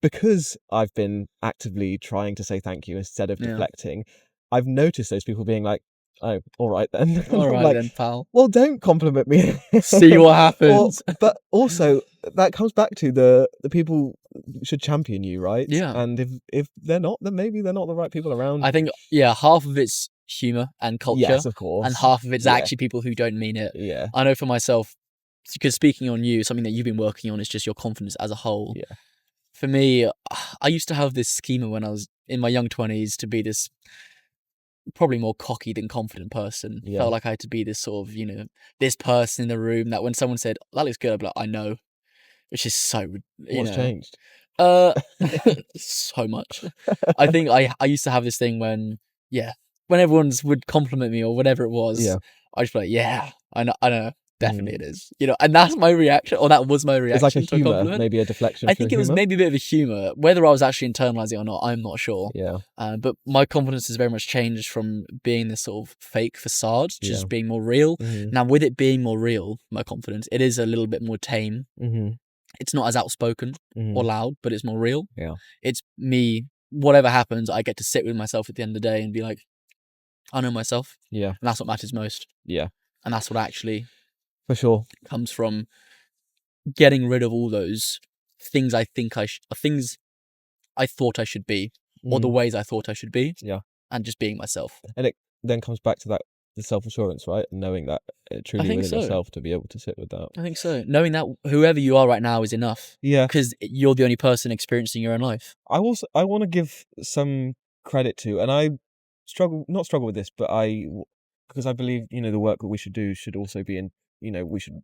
because I've been actively trying to say thank you instead of deflecting, I've noticed those people being like, oh, all right then. All right like, then, pal. Well, don't compliment me. See what happens. But also, that comes back to the people should champion you, right? Yeah. And if they're not, then maybe they're not the right people around. I think, half of it's humour and culture. Yes, of course. And half of it's actually people who don't mean it. Yeah. I know for myself, because speaking on you, something that you've been working on is just your confidence as a whole. Yeah. For me, I used to have this schema when I was in my young 20s to be this probably more cocky than confident person. Yeah. Felt like I had to be this sort of, this person in the room that when someone said, that looks good, I'd be like, I know. Which is so, What's changed? So much. I think I used to have this thing when everyone would compliment me or whatever it was, I'd just be like, yeah, I know. Definitely it is. And that's my reaction, or that was my reaction. It's like a to a humour, compliment. maybe a deflection. I think it was maybe a bit of a humour. Whether I was actually internalising it or not, I'm not sure. Yeah. But my confidence has very much changed from being this sort of fake facade to just being more real. Mm-hmm. Now, with it being more real, my confidence, it is a little bit more tame. Mm-hmm. It's not as outspoken or loud, but it's more real. Yeah. It's me, whatever happens, I get to sit with myself at the end of the day and be like, I know myself. Yeah. And that's what matters most. Yeah. And that's what actually... For sure. Comes from getting rid of all those things things I thought I should be, or the ways I thought I should be. Yeah. And just being myself. And it then comes back to that, the self-assurance, right? And knowing that truly within yourself to be able to sit with that. I think so. Knowing that whoever you are right now is enough. Yeah. Because you're the only person experiencing your own life. I want to give some credit to, and I not struggle with this, but because I believe, the work that we should do should also be in, we should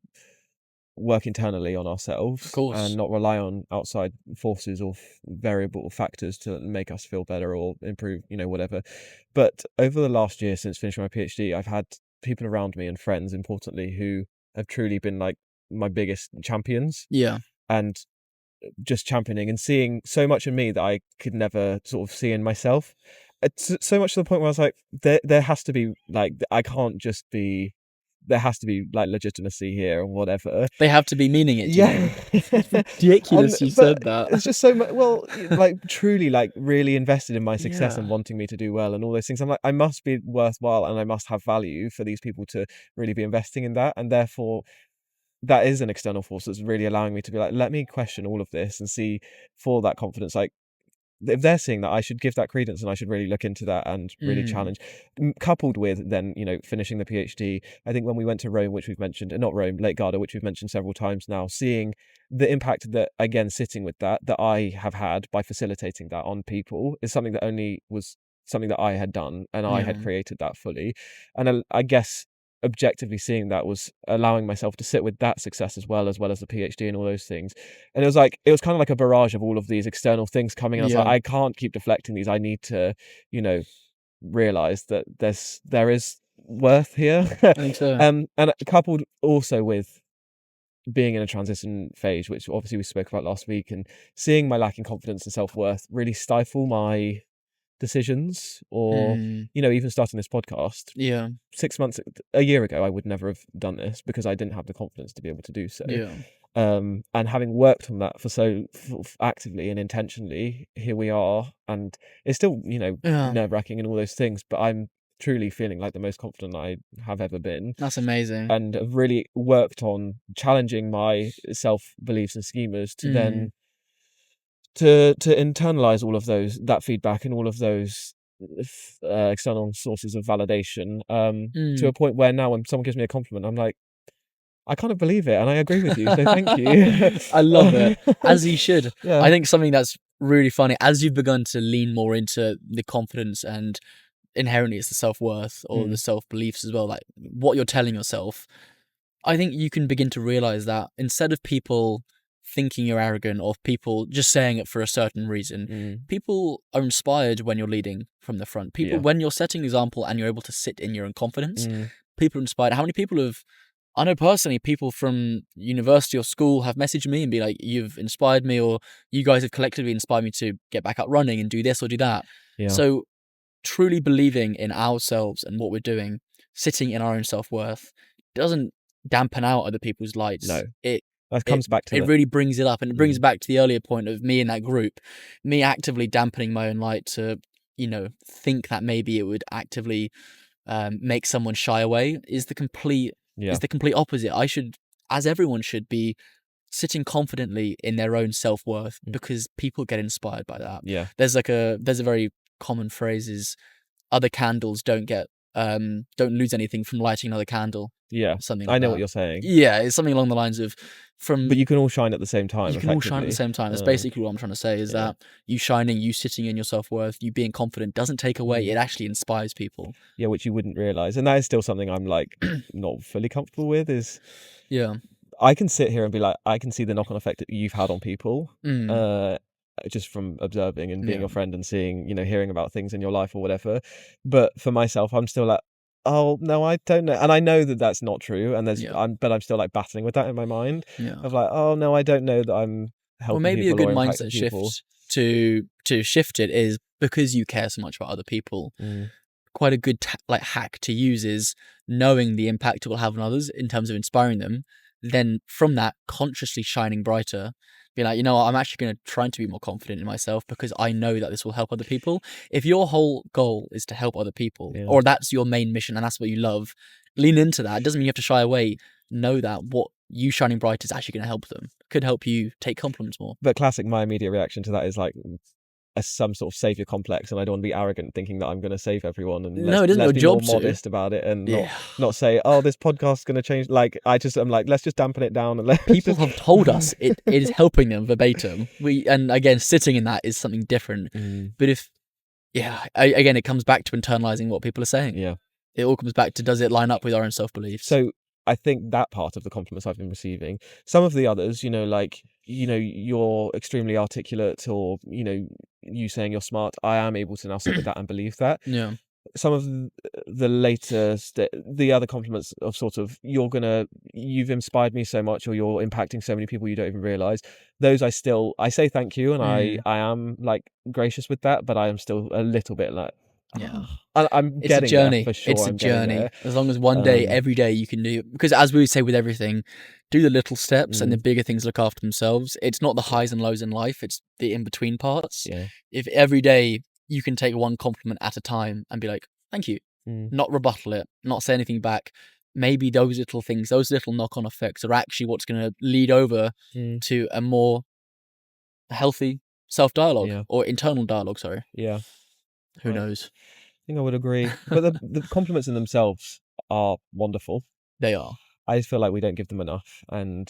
work internally on ourselves, of course, and not rely on outside forces or variable factors to make us feel better or improve, whatever. But over the last year since finishing my PhD, I've had people around me and friends, importantly, who have truly been like my biggest champions. Yeah. And just championing and seeing so much in me that I could never sort of see in myself. It's so much to the point where I was like, there has to be like, I can't just be, there has to be like legitimacy here or whatever. They have to be meaning it. Yeah. It's ridiculous you said that. It's just so much, well, like truly like really invested in my success and wanting me to do well and all those things. I'm like, I must be worthwhile and I must have value for these people to really be investing in that. And therefore that is an external force that's really allowing me to be like, let me question all of this and see for that confidence, like, if they're seeing that, I should give that credence and I should really look into that and really challenge. Coupled with then, finishing the PhD, I think when we went to Rome, which we've mentioned, not Rome, Lake Garda, which we've mentioned several times now, seeing the impact that, again, sitting with that I have had by facilitating that on people is something that only was something that I had done and I had created that fully. And I guess objectively seeing that was allowing myself to sit with that success as well as the PhD and all those things. And it was kind of like a barrage of all of these external things coming. And I was like, I can't keep deflecting these. I need to, realize that there is worth here. I think so. And coupled also with being in a transition phase, which obviously we spoke about last week, and seeing my lacking confidence and self-worth really stifle my decisions or even starting this podcast 6 months, a year ago, I would never have done this because I didn't have the confidence to be able to do so. And having worked on that for so actively and intentionally, here we are, and it's still nerve-wracking and all those things, but I'm truly feeling like the most confident I have ever been. That's amazing. And have really worked on challenging my self-beliefs and schemas to then to internalize all of that feedback and all of those external sources of validation to a point where now when someone gives me a compliment, I'm like, I kind of believe it and I agree with you, so thank you. I love it, as you should. Yeah. I think something that's really funny, as you've begun to lean more into the confidence and inherently it's the self-worth or the self-beliefs as well, like what you're telling yourself, I think you can begin to realize that instead of people thinking you're arrogant, or people just saying it for a certain reason. People are inspired when you're leading from the front. People, when you're setting an example and you're able to sit in your own confidence, people are inspired. How many people have, I know personally, people from university or school have messaged me and be like, you've inspired me, or you guys have collectively inspired me to get back out running and do this or do that. So truly believing in ourselves and what we're doing, sitting in our own self-worth, doesn't dampen out other people's lights. No, that comes back to it. Really brings it up, and it brings back to the earlier point of me in that group, me actively dampening my own light to, think that maybe it would actively make someone shy away is the complete opposite. I should, as everyone should, be sitting confidently in their own self-worth, because people get inspired by that. There's a very common phrase is, other candles don't lose anything from lighting another candle. Something like I know that. What you're saying. It's something along the lines of but you can all shine at the same time. You can all shine at the same time. That's basically what I'm trying to say, is that you shining, you sitting in your self-worth, you being confident doesn't take away, it actually inspires people. Which you wouldn't realize. And that is still something I'm like not fully comfortable with, is I can sit here and be like, I can see the knock-on effect that you've had on people, just from observing and being your friend and seeing, hearing about things in your life or whatever. But for myself, I'm still like, oh no, I don't know, and I know that that's not true, and but I'm still like battling with that in my mind of like, oh no, I don't know that I'm helping. Well, maybe people a good mindset shift to shift it is, because you care so much about other people. Quite a good hack to use is knowing the impact it will have on others in terms of inspiring them. Then from that, consciously shining brighter. Be like, I'm actually going to try to be more confident in myself, because I know that this will help other people. If your whole goal is to help other people, or that's your main mission and that's what you love, lean into that. It doesn't mean you have to shy away. Know that what you shining bright is actually going to help them. Could help you take compliments more. But classic, my immediate reaction to that is like some sort of savior complex, and I don't want to be arrogant thinking that I'm going to save everyone, and let's be more modest about it, and not say, oh, this podcast's going to change. Like I'm like, let's just dampen it down, and people have told us it is helping them verbatim. And again, sitting in that is something different. But if again, it comes back to internalizing what people are saying. It all comes back to, does it line up with our own self-belief? So I think that part of the compliments I've been receiving, some of the others, like, you're extremely articulate, or, you saying you're smart, I am able to now sit with that and believe that. Some of the latest, the other compliments of sort of, you've inspired me so much, or you're impacting so many people you don't even realize. Those I say thank you, and I am like gracious with that, but I am still a little bit like, I'm getting a journey. There for sure. It's a journey. As long as one day, every day you can do, because as we say with everything, do the little steps and the bigger things look after themselves. It's not the highs and lows in life, it's the in-between parts. If every day you can take one compliment at a time and be like, thank you, not rebuttal it, not say anything back, maybe those little things, those little knock-on effects are actually what's going to lead over to a more healthy self-dialogue or internal dialogue, sorry. Who knows? I think I would agree. But the compliments in themselves are wonderful. They are. I just feel like we don't give them enough. And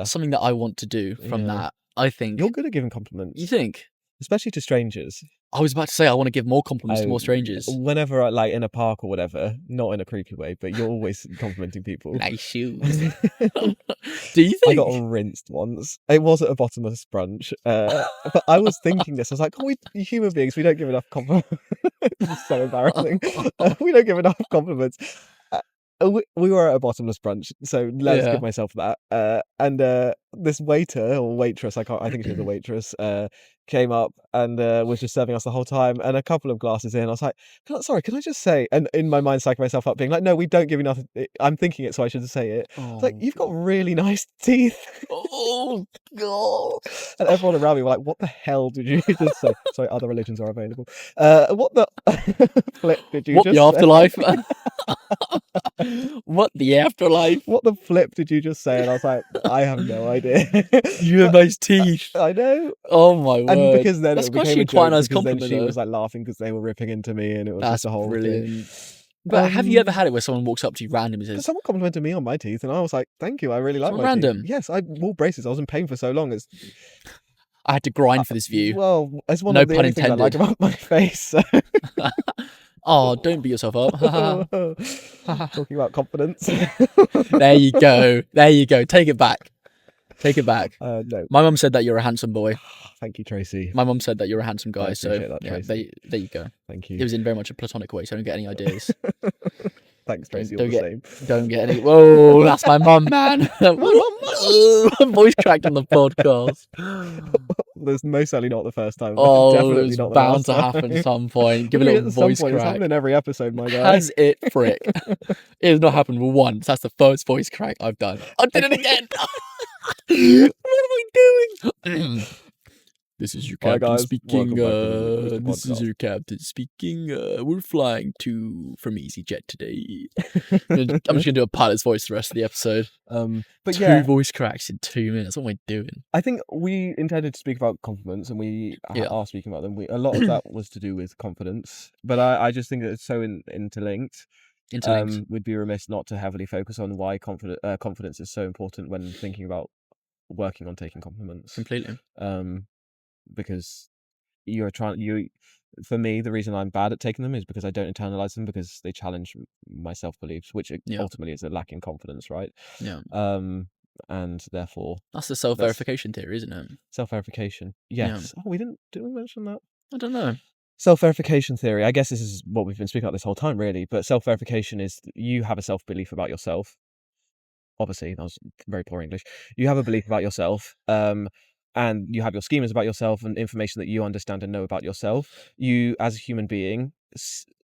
something that I want to do from that, I think. You're good at giving compliments. You think? Especially to strangers. I was about to say, I want to give more compliments to more strangers. Whenever, like, in a park or whatever, not in a creepy way, but you're always complimenting people. Nice shoes. Do you think? I got rinsed once. It was at a bottomless brunch. But I was thinking this. I was like, we human beings, we don't give enough compliments. This is so embarrassing. We don't give enough compliments. We were at a bottomless brunch, so let's give myself that. And this waiter or waitress, I think she was a waitress, came up and was just serving us the whole time. And a couple of glasses in, I was like, sorry, can I just say? And in my mind, psyching myself up, being like, no, we don't give enough. I'm thinking it, so I should say it. It's like, you've got really nice teeth. Oh, God. And everyone around me were like, what the hell did you just say? Sorry, other religions are available. What the flip did you just say? What, the afterlife? What, the afterlife? What the flip did you just say? And I was like, I have no idea. You have nice teeth. I know. Oh my word. And because then that's it became a joke, quite a nice compliment. Then she was like laughing because they were ripping into me, and it was just a whole brilliant thing. But have you ever had it where someone walks up to you randomly and says, someone complimented me on my teeth, and I was like, thank you, I really like my random teeth. Yes, I wore braces. I was in pain for so long. I had to grind for this view. Well, it's one of the only things I like about my face. So. Oh, don't beat yourself up. Talking about confidence. There you go. Take it back. Take it back. No. My mum said that you're a handsome boy. Thank you, Tracy. My mum said that you're a handsome guy. I appreciate that, Tracy. There you go. Thank you. It was in very much a platonic way, so don't get any ideas. Thanks, Tracy. All the same. Don't get any. Whoa, that's my mum, man. Voice cracked on the podcast. There's most certainly not the first time. Oh, Definitely it's not the bound last to time. happen at some point. Give it a little voice crack. It's happening in every episode, my guy. Has it, frick? It has not happened once. That's the first voice crack I've done. I did it again. What am I doing? This is your captain speaking. This is your captain speaking. We're flying from EasyJet today. I'm just gonna do a pilot's voice the rest of the episode. But two voice cracks in 2 minutes. What am I doing? I think we intended to speak about compliments, and we are speaking about them. A lot of that was to do with confidence, but I just think that it's so interlinked. We'd be remiss not to heavily focus on why confidence is so important when thinking about working on taking compliments. Completely. Because for me, the reason I'm bad at taking them is because I don't internalize them, because they challenge my self-beliefs, which ultimately is a lack in confidence, right? Yeah. And therefore, that's the self-verification theory, isn't it? Self-verification. Yes. Yeah. Oh, did we mention that? I don't know. Self-verification theory. I guess this is what we've been speaking about this whole time, really. But self-verification is you have a self-belief about yourself. Obviously, that was very poor English. You have a belief about yourself. And you have your schemas about yourself and information that you understand and know about yourself. You, as a human being,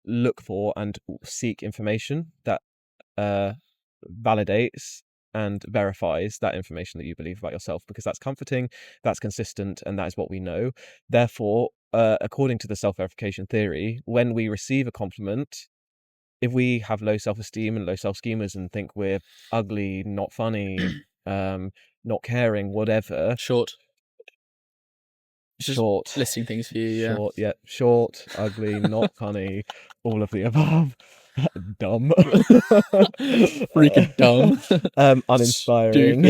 look for and seek information that validates and verifies that information that you believe about yourself, because that's comforting, that's consistent, and that is what we know. Therefore, according to the self-verification theory, when we receive a compliment, if we have low self-esteem and low self-schemas and think we're ugly, not funny, not caring, whatever... Short. Listing things for you, Short, ugly, not funny, all of the above. Dumb. Freaking dumb. Uninspiring.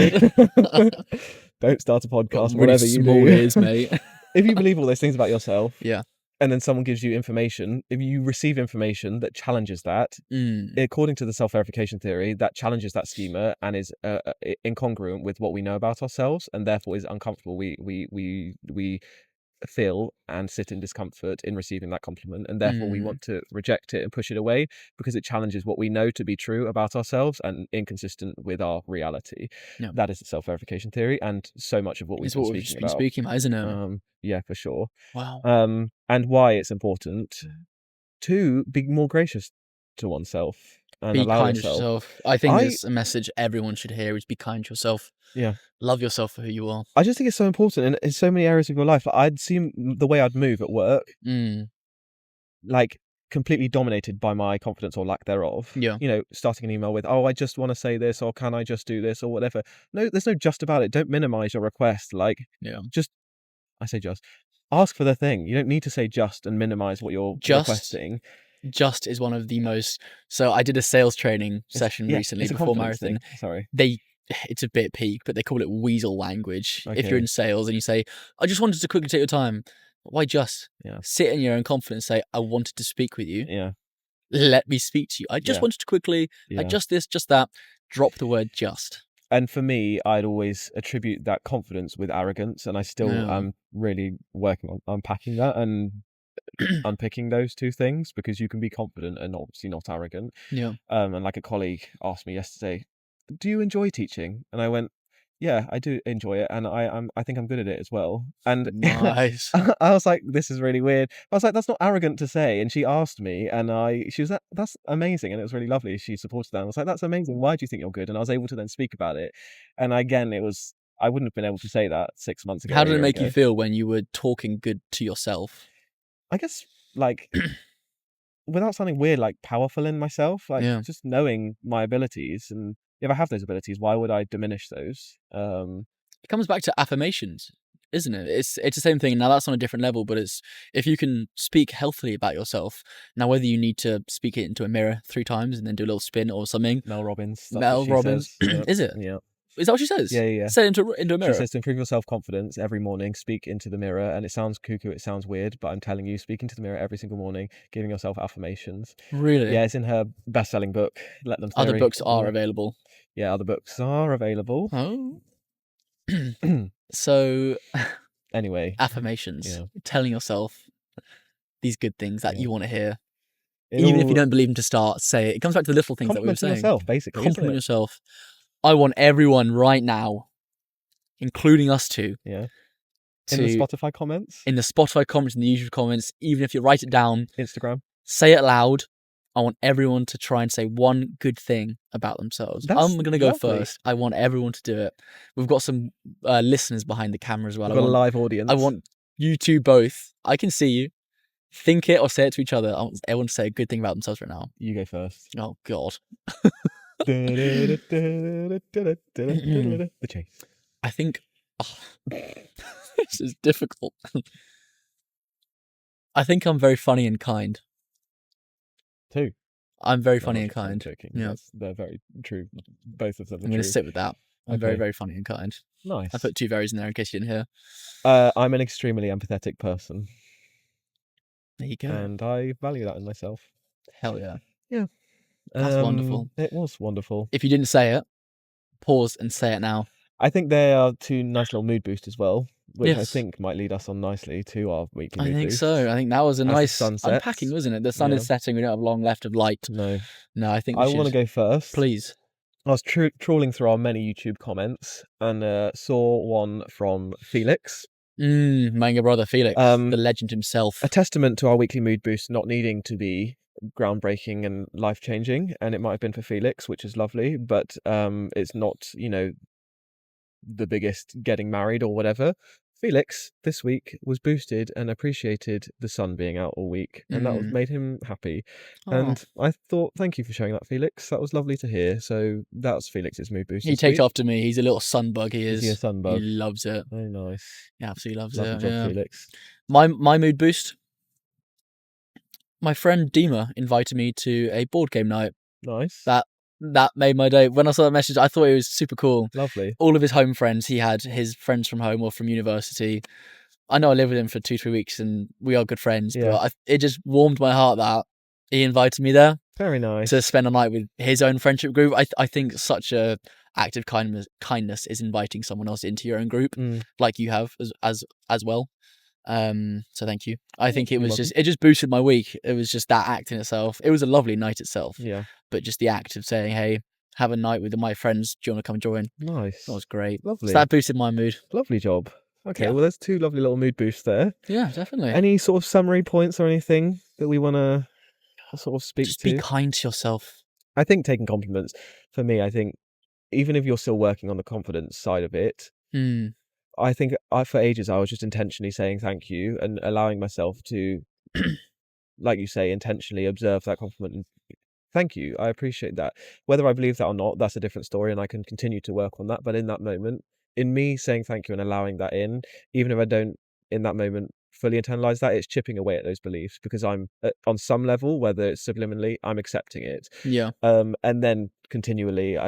Don't start a podcast, really whatever you small do. Ears, mate. If you believe all those things about yourself, yeah, and then someone gives you information, if you receive information that challenges that, according to the self-verification theory, that challenges that schema and is incongruent with what we know about ourselves, and therefore is uncomfortable. We feel and sit in discomfort in receiving that compliment, and therefore we want to reject it and push it away because it challenges what we know to be true about ourselves and inconsistent with our reality. Yeah. That is the self-verification theory, and so much of what we've been speaking about, isn't it? Yeah, for sure. Wow. And why it's important to be more gracious to oneself and be allow kind to yourself. I think it's a message everyone should hear: is be kind to yourself. Yeah. Love yourself for who you are. I just think it's so important in so many areas of your life. Like, I'd seen the way I'd move at work, like completely dominated by my confidence or lack thereof. Yeah. You know, starting an email with, "Oh, I just want to say this," or "Can I just do this," or whatever. No, there's no just about it. Don't minimize your request. Like, just ask for the thing. You don't need to say just and minimize what you're requesting. Just is one of the most. So I did a sales training session recently before marathon. Sorry. It's a bit peak, but they call it weasel language. Okay. If you're in sales and you say, "I just wanted to quickly take your time," why just? Yeah. Sit in your own confidence. Say, "I wanted to speak with you. Yeah. Let me speak to you. I just wanted to quickly. Just this, just that." Drop the word "just." And for me, I'd always attribute that confidence with arrogance, and I still am really working on unpacking that and unpicking those two things, because you can be confident and obviously not arrogant. Yeah. And like a colleague asked me yesterday, "Do you enjoy teaching?" And I went, "Yeah, I do enjoy it, and I think I'm good at it as well." And nice. I was like, "This is really weird." I was like, "That's not arrogant to say." And she asked me, and she was like, "That's amazing," and it was really lovely. She supported that. And I was like, "That's amazing. Why do you think you're good?" And I was able to then speak about it. And again, I wouldn't have been able to say that 6 months ago. How did it make you feel when you were talking good to yourself? I guess, like, without sounding weird, like powerful in myself, like just knowing my abilities, and if I have those abilities, why would I diminish those? It comes back to affirmations, isn't it? It's the same thing. Now that's on a different level, but it's if you can speak healthily about yourself. Now whether you need to speak it into a mirror 3 times and then do a little spin or something. Mel Robbins. Is it? Yeah. Is that what she says? Yeah. Say it into a mirror. She says to improve your self-confidence every morning, speak into the mirror. And it sounds cuckoo, it sounds weird, but I'm telling you, speak into the mirror every single morning, giving yourself affirmations. Really? Yeah, it's in her best-selling book, Let Them Theory. Other books are available. Yeah, other books are available. Oh. So, anyway, affirmations. Telling yourself these good things that you want to hear. It Even if all- you don't believe them to start, say it. It comes back to the little things that we were saying. yourself, basically. Compliment yourself. I want everyone right now, including us two. Yeah. In the Spotify comments? In the Spotify comments, in the YouTube comments, even if you write it down. Instagram. Say it loud. I want everyone to try and say one good thing about themselves. I'm going to go first. I want everyone to do it. We've got some listeners behind the camera as well. We've got a live audience. I want you two both. I can see you. Think it or say it to each other. I want everyone to say a good thing about themselves right now. You go first. Oh, God. The chase. I think... this is difficult. I think I'm very funny and kind. Two. I'm very funny and kind. I'm joking. Yeah. They're very true. Both of them are I'm going to sit with that. I'm very, very funny and kind. Nice. I put two verys in there in case you didn't hear. I'm an extremely empathetic person. There you go. And I value that in myself. Hell yeah. Yeah. That's wonderful. It was wonderful. If you didn't say it, pause and say it now. I think they are two nice little mood boosts as well, which I think might lead us on nicely to our weekly mood boost. So. I think that was a nice unpacking, wasn't it? The sun is setting. We don't have long left of light. No, I think I want to go first. Please. I was trawling through our many YouTube comments and saw one from Felix. My younger brother Felix, the legend himself. A testament to our weekly mood boost not needing to be groundbreaking and life-changing, and it might have been for Felix, which is lovely, but it's not, the biggest getting married or whatever. Felix this week was boosted and appreciated the sun being out all week, and that made him happy. And I thought, thank you for sharing that, Felix. That was lovely to hear. So that's Felix's mood boost. He takes after me. He's a little sun bug. He is. He's a sun bug. He loves it. Very nice. He absolutely loves Lovely it. job, Felix. My mood boost. My friend Dima invited me to a board game night. Nice. That made my day. When I saw that message, I thought it was super cool. Lovely. All of his home friends, he had his friends from home or from university. I know I lived with him for 2-3 weeks and we are good friends, but it just warmed my heart that he invited me there. Very nice. To spend a night with his own friendship group. I think such a act of kindness is inviting someone else into your own group, like you have as well. So thank you. I think it just boosted my week. It was just that act in itself. It was a lovely night itself. Yeah. But just the act of saying, hey, have a night with my friends. Do you want to come join? Nice. That was great. Lovely. So that boosted my mood. Lovely job. Okay, well, there's two lovely little mood boosts there. Yeah, definitely. Any sort of summary points or anything that we want to sort of speak just to? Be kind to yourself. I think taking compliments, for me, I think even if you're still working on the confidence side of it, I think for ages I was just intentionally saying thank you and allowing myself to, like you say, intentionally observe that compliment and thank you. I appreciate that. Whether I believe that or not, that's a different story and I can continue to work on that. But in that moment, in me saying thank you and allowing that in, even if I don't in that moment fully internalize that, it's chipping away at those beliefs because I'm on some level, whether it's subliminally, I'm accepting it. Yeah. And then continually,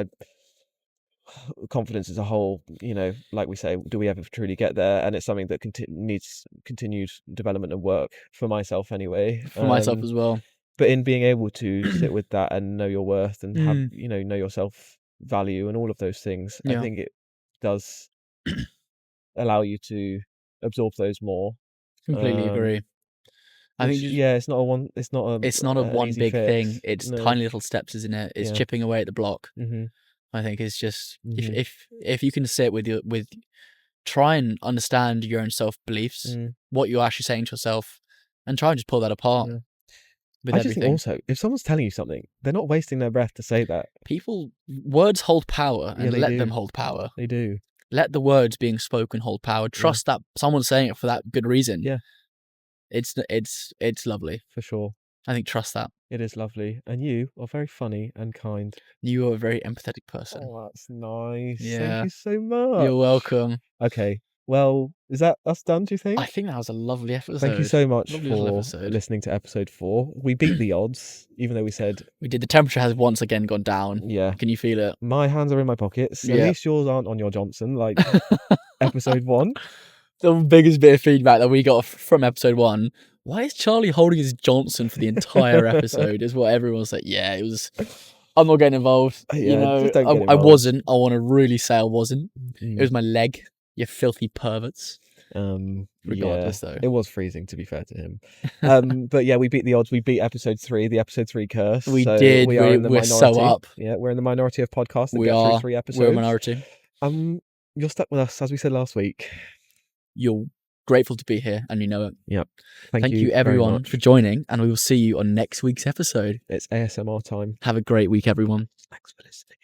confidence as a whole, like we say, do we ever truly get there? And it's something that needs continued development and work for myself anyway. For myself as well. But in being able to sit with that and know your worth and have, know your self value and all of those things, I think it does allow you to absorb those more. Completely agree. I think it's not a one big fix. thing. It's tiny little steps, isn't it? It's chipping away at the block. I think it's just if you can sit with try and understand your own self beliefs, what you're actually saying to yourself, and try and just pull that apart. With I just think also, if someone's telling you something, they're not wasting their breath to say that. Words hold power, and let them hold power. They do. Let the words being spoken hold power. Trust that someone's saying it for that good reason. Yeah. It's lovely. For sure. I think trust that. It is lovely. And you are very funny and kind. You are a very empathetic person. Oh, that's nice. Yeah. Thank you so much. You're welcome. Okay. Well, is that us done, do you think? I think that was a lovely episode. Thank you so much for listening to episode 4. We beat the odds, even though we said... We did. The temperature has once again gone down. Yeah. Can you feel it? My hands are in my pockets. At least yours aren't on your Johnson, like episode 1. The biggest bit of feedback that we got from episode 1, why is Charlie holding his Johnson for the entire episode, is what everyone was like. Yeah, it was I'm not getting involved. Yeah, just don't get I involved. wasn't. I want to really say I wasn't. It was my leg. You filthy perverts. Regardless, though, it was freezing, to be fair to him. But yeah, we beat the odds. We beat episode 3, the episode 3 curse. We so did. We are in the we're minority. so up. Yeah, we're in the minority of podcasts that We get are. through 3 episodes. We're a minority. You're stuck with us, as we said last week. You're grateful to be here, and you know it. Yep. Thank you everyone for joining, and we will see you on next week's episode. It's ASMR time. Have a great week, everyone. Thanks for listening.